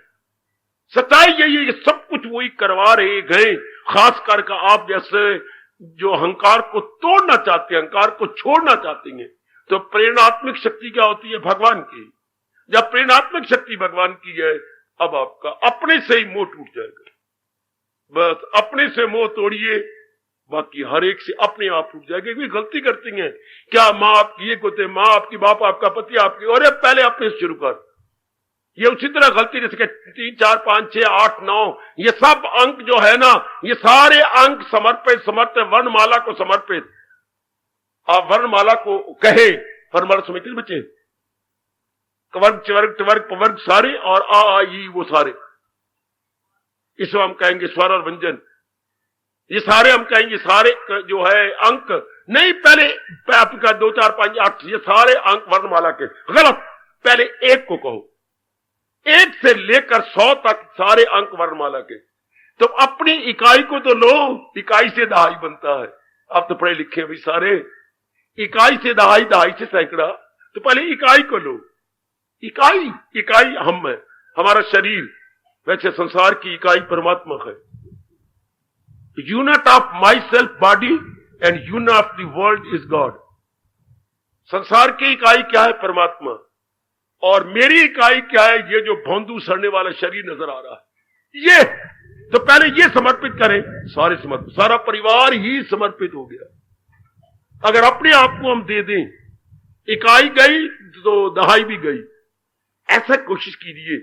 सच्चाई यही है कि सब कुछ वही करवा रहे गए। खास करके आप जैसे जो अहंकार को तोड़ना चाहते हैं, अहंकार को छोड़ना चाहते हैं, तो प्रेरणात्मक शक्ति क्या होती है? भगवान की। जब प्रेरणात्मक शक्ति भगवान की है, अब आपका अपने से ही मोह टूट जाएगा। बस अपने से मोह तोड़िए, बाकी हर एक से अपने आप टूट जाएगा। कोई गलती करती हैं क्या? माँ आपकी ये होते, माँ आपकी, बाप आपका, पति आपकी, और पहले अपने से शुरू कर। ये उसी तरह गलती, जैसे 3, 4, 5, 6, 8, 9, ये सब अंक जो है ना, ये सारे अंक समर्पित वर्णमाला को समर्पित। आप वर्णमाला को कहे, वर्णमाला समझते बच्चे, वर्ग, चवर्ग, टवर्ग, पवर्ग सारे, और आ ई वो सारे, इसको हम कहेंगे स्वर और व्यंजन। ये सारे हम कहेंगे, सारे जो है अंक नहीं, पहले आपका 2, 4, 5, 8, ये सारे अंक वर्णमाला के। गलत, पहले एक को कहो, 1 से लेकर 100 तक सारे अंक वर्णमाला के। तो अपनी इकाई को तो लो, इकाई से दहाई बनता है। आप तो पढ़े लिखे भाई सारे, इकाई से दहाई, दहाई से सैकड़ा, तो पहले इकाई को लो। इकाई इकाई हम है, हमारा शरीर, वैसे संसार की इकाई परमात्मा है। Unit of my self body and unit of the world is God. संसार की इकाई क्या है? परमात्मा। और मेरी इकाई क्या है? ये जो भोंदू सड़ने वाला शरीर नजर आ रहा है, ये तो पहले ये समर्पित करें। सारे समर्पित, सारा परिवार ही समर्पित हो गया। अगर अपने आप को हम दे दें, इकाई गई तो दहाई भी गई। ऐसा कोशिश कीजिए,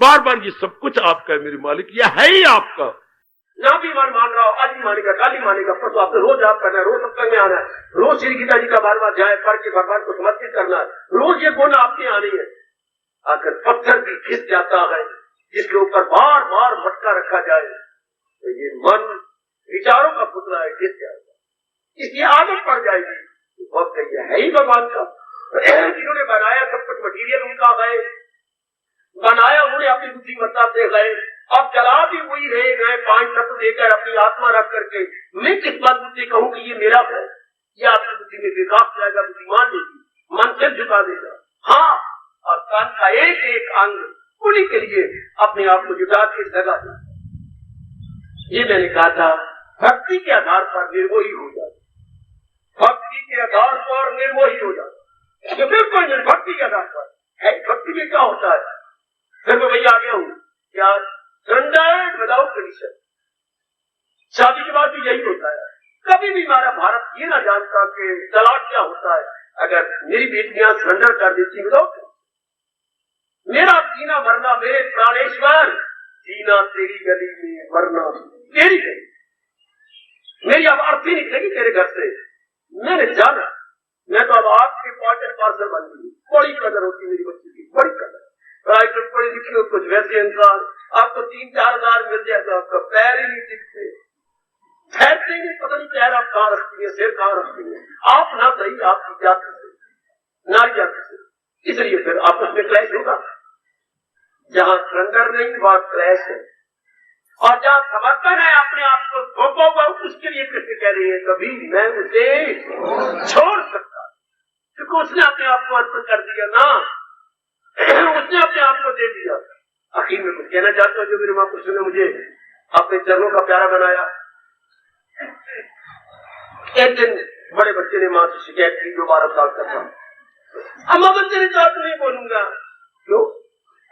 बार बार ये सब कुछ आपका है मेरे मालिक, यह है ही आपका। ना भी मन मान रहा हो, आज ही मानेगा, कल ही मानेगा, परसों आपने रोज जाप करना है, रोज सत्संग में आना है, रोज श्री गीता जी का बार बार जाए पढ़ के भगवान को समर्पित करना है, रोज ये गुण आपके आने है। अगर पत्थर भी घिस जाता है, जिसके ऊपर बार बार मटका रखा जाए, तो ये मन विचारों का पुतला है, घिस जाएगा, इसकी आदत पड़ जाएगी। वक्त ये है ही भगवान का। जिन्होंने बनाया सब कुछ मटीरियल उनका है, बनाया उन्होंने अपनी बुद्धिमत्ता से गए, अब चला भी वही रहे गए, 5 तत्व देकर अपनी आत्मा रख करके। मैं किस बात बुद्धि कहूं कि ये मेरा है? ये आपकी बुद्धि में विकास जाएगा, बुद्धिमान देगी, मन से झुका देगा। हाँ, और तन का एक एक अंग उन्हीं के लिए अपने आप को जुटा के लगा दे। ये मैंने कहा था, भक्ति के आधार पर निर्मोही हो जाए, भक्ति के आधार पर निर्मोही हो जाए, तो बिल्कुल भक्ति के आधार पर है। भक्ति में क्या होता है? फिर मैं वही आ गया हूं क्या, सरेंडर विदाउट कंडीशन। शादी के बाद भी यही होता है। कभी भी हमारा भारत ये ना जानता कि तलाक क्या होता है। अगर मेरी बेटियां सरेंडर कर देती विदाउट, मेरा जीना मरना मेरे प्राणेश्वर, जीना तेरी गली में, मरना तेरी गली, मेरी अब अर्थी निकलेगी तेरे घर से। मैंने जाना, मैं तो अब आपके पार्ट एंड पार्सल बन गई। बड़ी कदर होती मेरी बच्ची की, बड़ी कदर। कुछ पढ़ी लिखी हो, कुछ वैसे इंसान, आपको 3-4 हजार मिल जाए तो आपका पैर ही नहीं टिकते, ठहरते नहीं, पता नहीं पैर आप कहाँ रखती है, सिर कहाँ रखती है। आप ना सही आपकी जाति से, नारी जाति से, इसलिए फिर आपस में क्लैश होगा। जहां सरेंडर नहीं वहां क्लैश है, और जहां समर्पण है अपने आप को सौंपा हुआ, उसके लिए कृष्ण कह रही है कभी मैं उसे छोड़ सकता, क्योंकि उसने अपने आप को अर्पण कर दिया ना, उसने अपने आप को दे दिया। आखिर में कुछ कहना चाहता हूं, जो मेरे महापुरुषों ने मुझे अपने चरणों का प्यारा बनाया। एक दिन बड़े बच्चे ने मां से शिकायत की, जो 12 साल का था, अम्मा मैं तेरे साथ नहीं बोलूंगा। क्यों?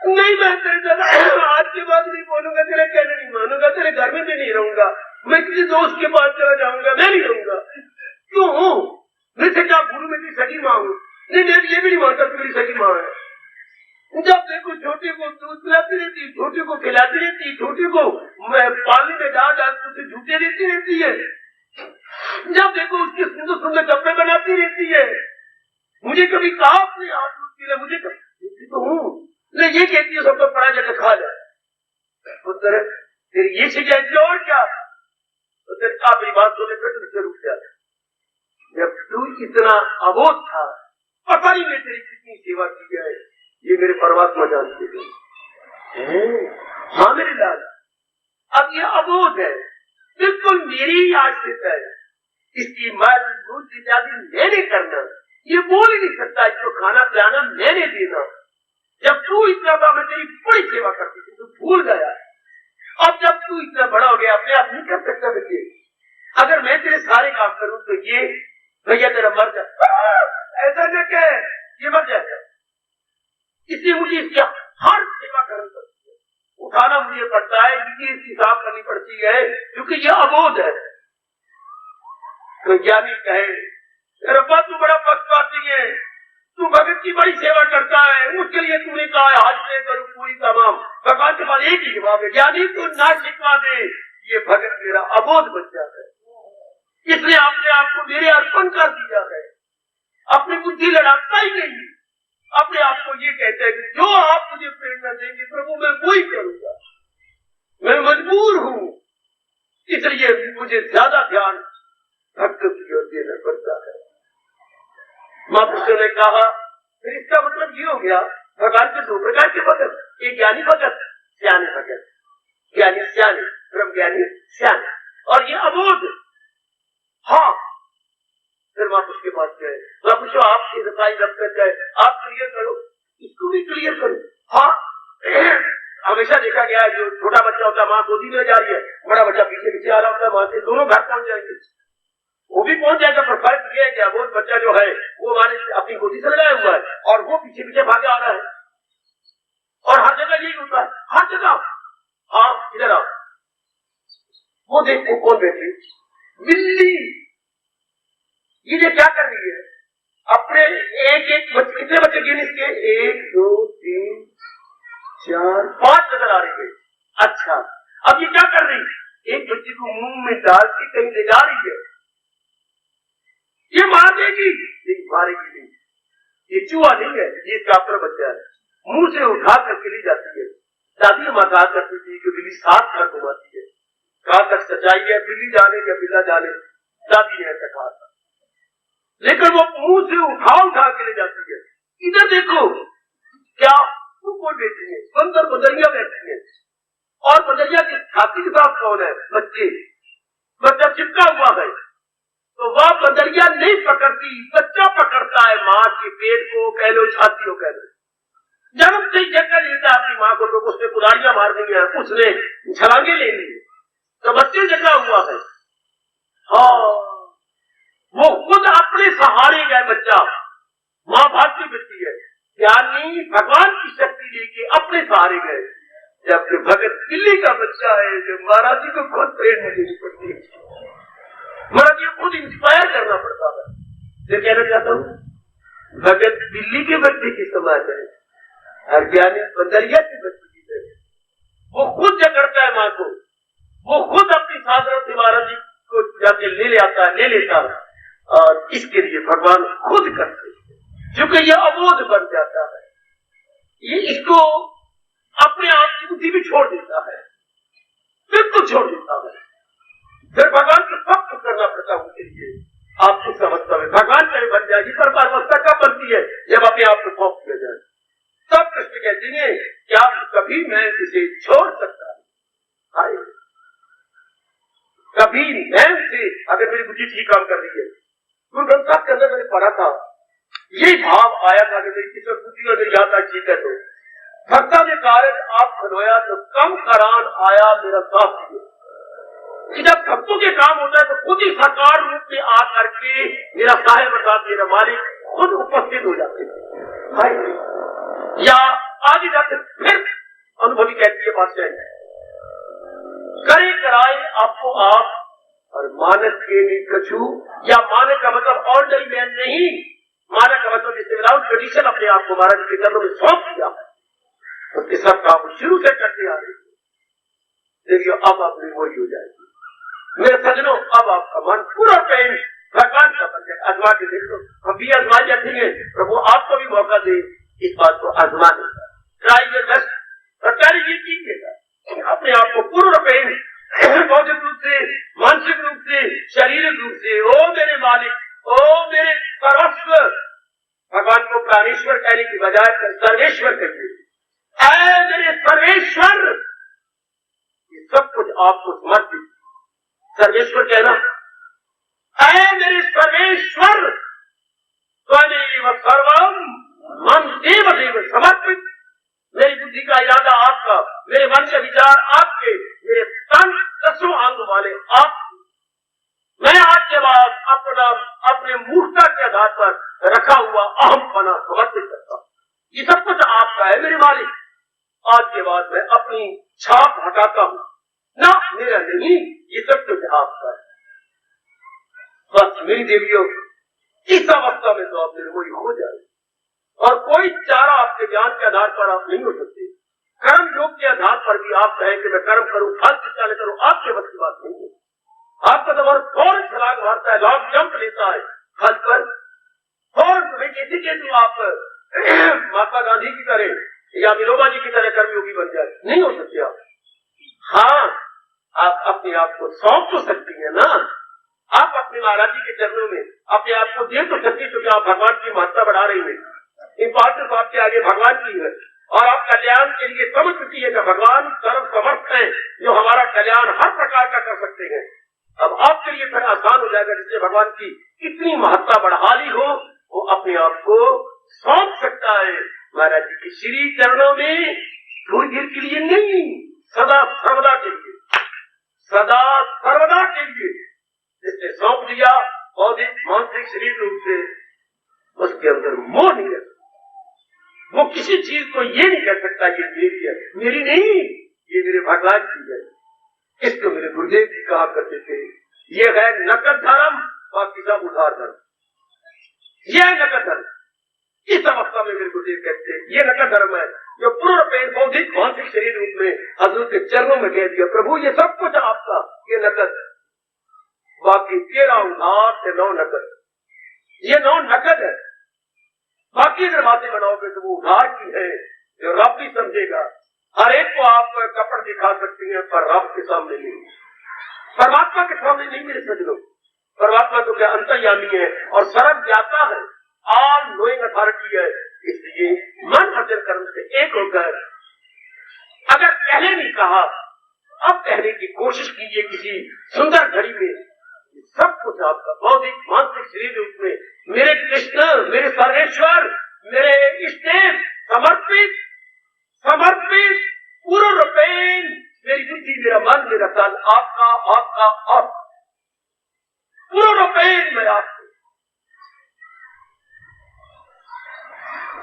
नहीं, मैं तेरे साथ आज के बाद नहीं बोलूंगा, तेरे कहने नहीं मानूंगा, तेरे घर में भी नहीं रहूंगा, मैं किसी दोस्त के पास चला जाऊंगा, मैं नहीं रहूंगा। क्यों? मैं से क्या गुरु मेरी सगी माँ हूँ? नहीं, मैं ये भी नहीं मानता तू मेरी सगी माँ है। जब देखो छोटे को दूध पिलाती रहती, छोटे को खिलाती रहती, छोटे को पानी में डाल डाल उसे झूठे देती रहती है, जब देखो उसके सुंदर सुंदर कपड़े बनाती रहती है। मुझे कभी कहा अपने हाथ दूध, मुझे कभी तो हूँ नहीं, ये कहती है सबको पढ़ा जाकर खा जाए। पुत्र तेरी ये शिकायत और क्या? तो तेरे आपकी बात सुने फिर तुमसे रुक जाए। जब तू इतना अबोध था, पता नहीं मैं तेरी कितनी सेवा की है, ये मेरे परमात्मा जानते थे। हाँ मेरे लाल, अब ये अबोध है, बिल्कुल मेरी ही आश्रित है, इसकी मल दूध इत्यादि मैंने करना, ये बोल ही नहीं सकता, इसको खाना पिलाना मैंने देना। जब तू इतना था मैं तेरी बड़ी सेवा करती थी, तू भूल गया। अब जब तू इतना बड़ा हो गया, अपने आप नहीं कर सकता बच्चे, अगर मैं तेरे सारे काम करूं तो ये भैया तेरा मर जाए, ऐसा न कह, ये मर जाएगा। इसलिए मुझे इसकी हर सेवा करनी पड़ती है, उठाना मुझे पड़ता है, क्योंकि इसकी साफ करनी पड़ती है, क्योंकि यह अबोध है। तो ज्ञानी कहे रब्बा तू बड़ा पक्षपाती है, तू भगत की बड़ी सेवा करता है, उसके लिए तूने कहा है हाजिर करूं पूरी तमाम। भगवान के पास एक ही जवाब है, ज्ञानी तू ना शिकवा दे, ये भगत मेरा अबोध बच्चा है, इसलिए आपने आपको मेरे अर्पण कर दिया है। अपनी बुद्धि लड़ाता ही नहीं, अपने आप को ये कहता है कि जो आप मुझे प्रेरणा देंगे प्रभु मैं वही करूंगा, मैं मजबूर हूं, इसलिए मुझे ज्यादा ध्यान भक्त की ओर देना पड़ता है। महापुरुषों ने कहा फिर इसका मतलब ये हो गया, भगवान के 2 प्रकार के भगत, एक ज्ञानी भगत, ज्ञानी भगत। ज्ञानी स्याने, ब्रह्म ज्ञानी स्याने, और ये अबोध। हाँ, फिर वापस उसके पास गए, मैं पूछो आपकी रसाई रख कर गए, आप क्लियर करो, इसको भी क्लियर करो। हाँ, हमेशा देखा गया है जो छोटा बच्चा होता है माँ गोदी में जा रही है, बड़ा बच्चा पीछे पीछे आ रहा होता है, वहां से दोनों घर पहुंच जाएंगे, वो भी पहुंच जाएगा। पर फर्क ये है कि वो बच्चा जो है वो हमारे अपनी गोदी से लगाया हुआ है और वो पीछे पीछे भागे आ रहा है, और हर जगह यही होता है, हर जगह। हाँ, इधर आओ, वो देखते हैं कौन बैठी, बिल्ली। ये क्या कर रही है, अपने एक एक बच्चे, कितने बच्चे गिन इसके, 1 2 3 4 5 नजर आ रही है। अच्छा, अब ये क्या कर रही है, एक बच्चे को मुंह में डाल के कहीं ले जा रही है, ये मार देगी, नहीं मारेगी नहीं, ये चूहा नहीं है, ये काफर बच्चा है, मुंह से उठा करके ली जाती है। दादी माँ कहा करती थी कि बिल्ली 7 घर घुमाती है, कहा तक सच्चाई है, बिल्ली जाने या बिल्ला जाने, दादी ने ऐसा कहा था, लेकिन वो मुंह से उठा के ले जाती है। इधर देखो क्या, वो कौन बैठी है, बंदर बंदरिया बैठी है, और बंदरिया की छाती के साथ कौन है, बच्चे, बच्चा चिपका हुआ है, तो वह बंदरिया नहीं पकड़ती, बच्चा पकड़ता है माँ के पेट को, कह लो छाती को, कह लो। जन्म से जगह लेता अपनी माँ को, तो उसने कुदारियां मार दी है, उसने छलांगे ले ली, तो बच्चे जगा हुआ है। हाँ, वो खुद अपने सहारे गए, बच्चा, माँ भागती फिरती है, ज्ञानी भगवान की शक्ति लेके अपने सहारे गए। जबकि भगत दिल्ली का बच्चा है, जो महाराज जी को खुद प्रेरणा देनी पड़ती है, महाराज जी को खुद इंस्पायर करना पड़ता है। मैं कहना चाहता हूँ, भगत दिल्ली के बच्चे की समाज है, और ज्ञानी बंदरिया के बच्चे की तरह, वो खुद जकड़ता है माँ को, वो खुद अपनी साधना से महाराज जी को जाके ले लेता है, और इसके लिए भगवान खुद करते हैं, क्योंकि ये अबोध बन जाता है, ये इसको अपने आप की बुद्धि भी छोड़ देता है, बिल्कुल छोड़ देता है, फिर भगवान को सब कुछ करना पड़ता है उनके लिए। आपको समझता है भगवान करे बन जाएगी, पर अवस्था कब बनती है, जब अपने आप को सौंप दिया जाए। तब कृष्ण कहती है क्या कभी मैं इसे छोड़ सकता हूं, कभी मैं उसे, अगर मेरी बुद्धि ठीक काम कर रही है, गुरु ग्रंथ साहब के अंदर मैंने पढ़ा था, ये भाव आया था कि मेरी किसी बुद्धि अगर याद आ ठीक है, तो भक्ता ने कारण आप खनोया तो कम करान आया मेरा साथ दिया, कि जब भक्तों के काम होता है तो खुद ही साकार रूप में आ करके मेरा साहेब अर्थात मेरा मालिक खुद उपस्थित हो जाते हैं, या आगे जाके फिर अनुभवी कहती है बात जाए, करे कराए आपको आप और मानक के लिए कछू, या मानक का मतलब ऑर्डनरी मैन नहीं, मानक का मतलब जिससे विदाउट कंडीशन अपने आप को महाराज के चरणों में सौंप दिया, उसके सब काम शुरू से करते आ रहे। देखिए अब अपनी वही हो जाएगी मेरे सजनों, अब आपका मन पूरा पेन भगवान का बन जाए, आजमा के देख लो, हम भी आजमा जाते हैं, प्रभु आपको भी मौका दे इस बात को आजमाने का, ट्राई योर बेस्ट, सरकारी ये कीजिएगा, अपने आप को पूर्ण पेन भौतिक रूप से, मानसिक रूप से, शारीरिक रूप से, ओ मेरे मालिक, ओ मेरे सर्वस्व, भगवान को प्राणेश्वर कहने की बजाय सर्वेश्वर कहिए, ऐ मेरे सर्वेश्वर, ये सब कुछ आपको समर्पित, सर्वेश्वर कहना, ऐ मेरे सर्वेश्वर, त्वमेव सर्वम मन देव देव समर्पित, मेरी बुद्धि का इरादा आपका, मेरे मन के विचार आपके, मेरे तन 10 अंग वाले आप, मैं आज के बाद अपने मूर्खता के आधार पर रखा हुआ अहम पना समर्पित करता हूं, ये सब कुछ आपका है मेरे मालिक, आज के बाद मैं अपनी छाप हटाता हूं, ना मेरा नहीं, ये सब कुछ आपका है। बस मेरी देवियों, इस अवस्था में तो आप निर्मोही हो जाए, और कोई चारा आपके ज्ञान के आधार पर आप नहीं हो सकते, कर्म योग के आधार पर भी आप कहें कि मैं कर्म करूं, फल की चाले करूं, आपके बस की बात नहीं है। आपका तो फौरन छलांग मारता है, लॉन्ग जंप लेता है फल पर, फौरन तुम्हें किसी के तो आप महात्मा गांधी की तरह या विनोबा जी की तरह कर्मयोगी बन जाए, नहीं हो सकते आप। हाँ, आप अपने आप को सौंप तो सकती है ना, आप अपने महाराज जी के चरणों में अपने आप को दे तो सकती, क्योंकि आप भगवान की महत्ता बढ़ा रही है, इम्पोर्टेंस आपके आगे भगवान की है, और आप कल्याण कल्याण के लिए समझ चुकी है कि भगवान सर्व समर्थ है, जो हमारा कल्याण हर प्रकार का कर सकते हैं। अब आपके लिए थोड़ा आसान हो जाएगा, जिससे भगवान की इतनी महत्ता बढ़ा ली हो, वो अपने आप को सौंप सकता है महाराज जी के श्री चरणों में, थोड़ी देर के लिए नहीं, सदा सर्वदा के लिए, सदा सर्वदा के लिए जिसने सौंप दिया बौद्धिक मानसिक शरीर रूप से, उसके अंदर मोह नहीं है। वो किसी चीज को ये नहीं कह सकता ये मेरी है, मेरी नहीं, ये मेरे भगवान की है। इसको मेरे गुरुदेव जी कहा करते थे, ये है नकद धर्म, बाकी सब उधार धर्म। ये है नकद धर्म। इस अवस्था में मेरे गुरुदेव कहते हैं ये नकद धर्म है, जो पूर्ण पेड़ बौद्धिक मानसिक शरीर रूप में हजूर के चरणों में कह दिया, प्रभु ये सब कुछ आपका, ये नकद, बाकी तेरा उधार से 9 नकद, ये 9 नकद है। बाकी अगर बातें बनाओगे तो वो उधार की है, जो रब भी समझेगा। हर एक को आप कपड़ दिखा सकती हैं, पर रब के सामने नहीं, परमात्मा के सामने नहीं मेरे सज्जनों। परमात्मा तो क्या अंतर्यामी है और सर्व ज्ञाता है, ऑल नोइंग अथॉरिटी है। इसलिए मन वचन कर्म से एक होकर अगर पहले नहीं कहा, अब कहने की कोशिश कीजिए किसी सुंदर घड़ी में, सब कुछ आपका बौद्धिक मानसिक शरीर रूप में मेरे कृष्ण, मेरे सर्वेश्वर, मेरे इष्टदेव समर्पित समर्पित पूर्ण रूपेण, मेरी बुद्धि, मेरा मन, मेरा तन आपका आपका आप, पूर्ण रूपेण मैं आपको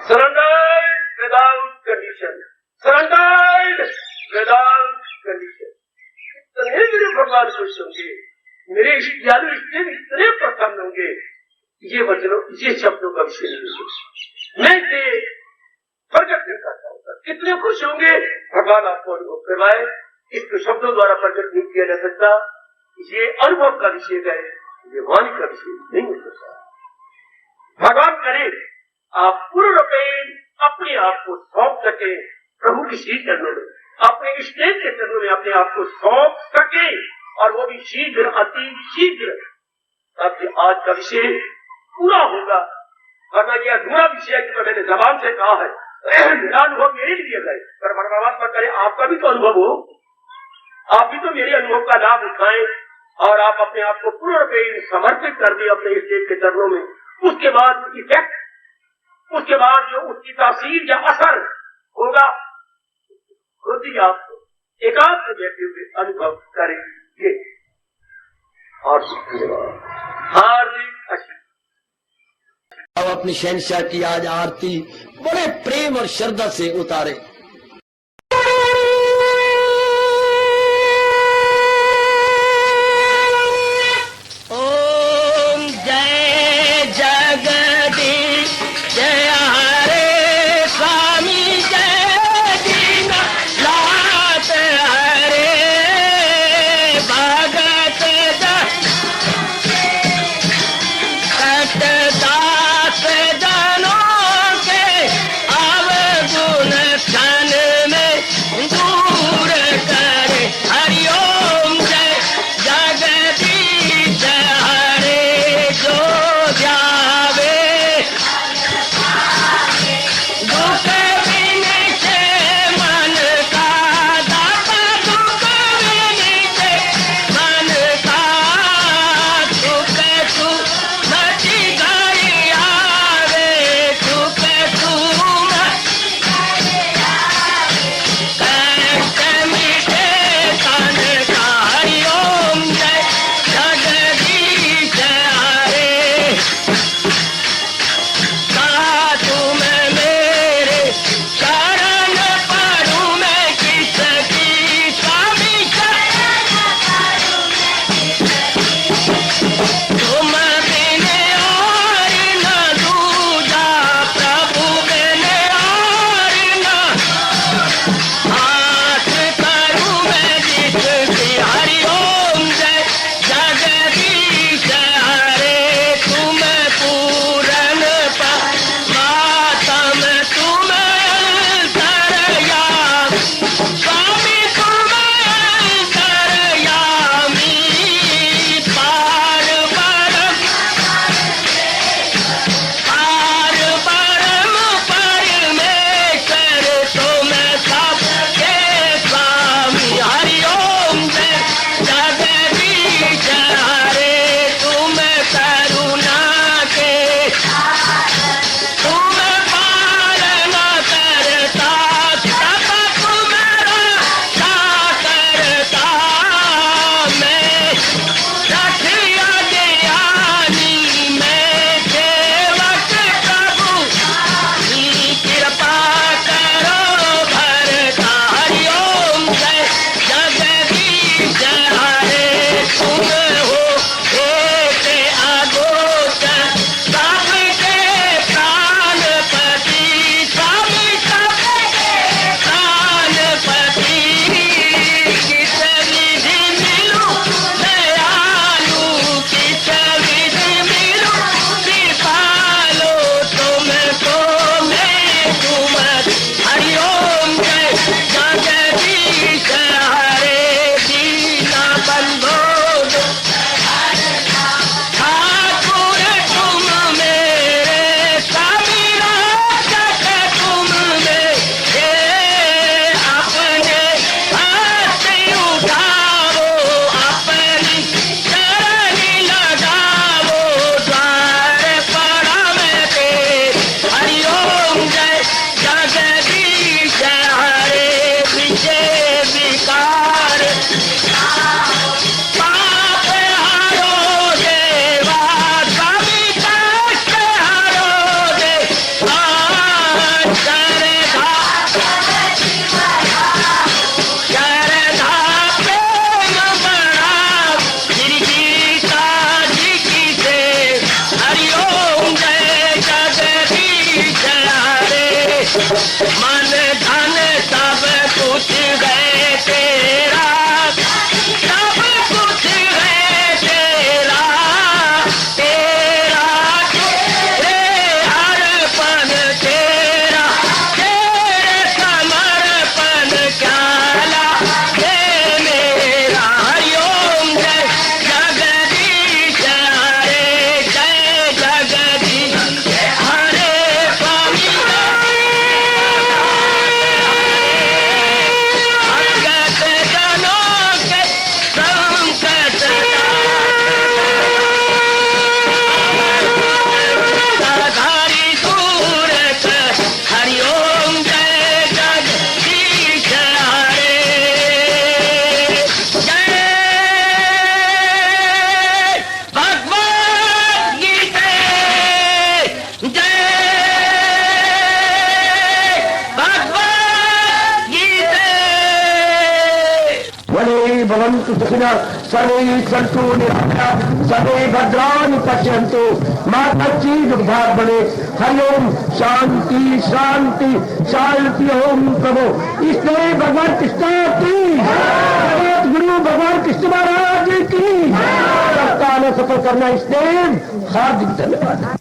surrendered without condition, surrendered without condition. इतने मेरे भगवान खुश होंगे, मेरे दयालु इष्टदेव इतने प्रसन्न होंगे, ये वचनों, ये शब्दों का विषय नहीं, मैं इसे प्रकट नहीं करता हूँ। कितने खुश होंगे भगवान आपको अनुभव करवाए, इसको शब्दों द्वारा प्रकट नहीं किया जा सकता। ये अनुभव का विषय है, ये वाणी का विषय नहीं हो सकता। भगवान करे आप पूर्ण रूपेण अपने आप को सौंप सके प्रभु की श्री चरणों में, अपने इष्टदेव के चरणों में अपने आप को सौंप सके, और वो भी शीघ्र, अति शीघ्र। ताकि आज का विषय पूरा होगा, वरना यह अधूरा विषय है, मैंने जबान से कहा है, मेरा अनुभव मेरे लिए गए, पर परमात्मा करे आपका भी तो अनुभव हो, आप भी तो मेरे अनुभव का लाभ उठाएं, और आप अपने आप को पूर्ण रूपेण समर्पित कर दिए अपने इष्टदेव के चरणों में। उसके बाद इफेक्ट, उसके बाद जो उसकी तासीर या असर होगा, खुद ही आपको एकांत बैठे हुए अनुभव करेंगे। और हार्दिक आशीर्वाद। अब अपनी शहंशाह की आज आरती बड़े प्रेम और श्रद्धा से उतारे। ओम जय जगदीश जय हरे स्वामी जय दीना लात हरे भगत दास जनों के अवगुण भवन्तु सुखिनः सर्वे सन्तु निरामयाः सर्वे भद्राणि पश्यन्तु मा कश्चित् दुर्भाग् भवेत् हरि ओम शांति शांति शांति ओम प्रभु इसलिए भगवान कृष्ण की जगत गुरु भगवान कृष्ण महाराज की सप्ताह में सफल करना इसलिए हार्दिक धन्यवाद।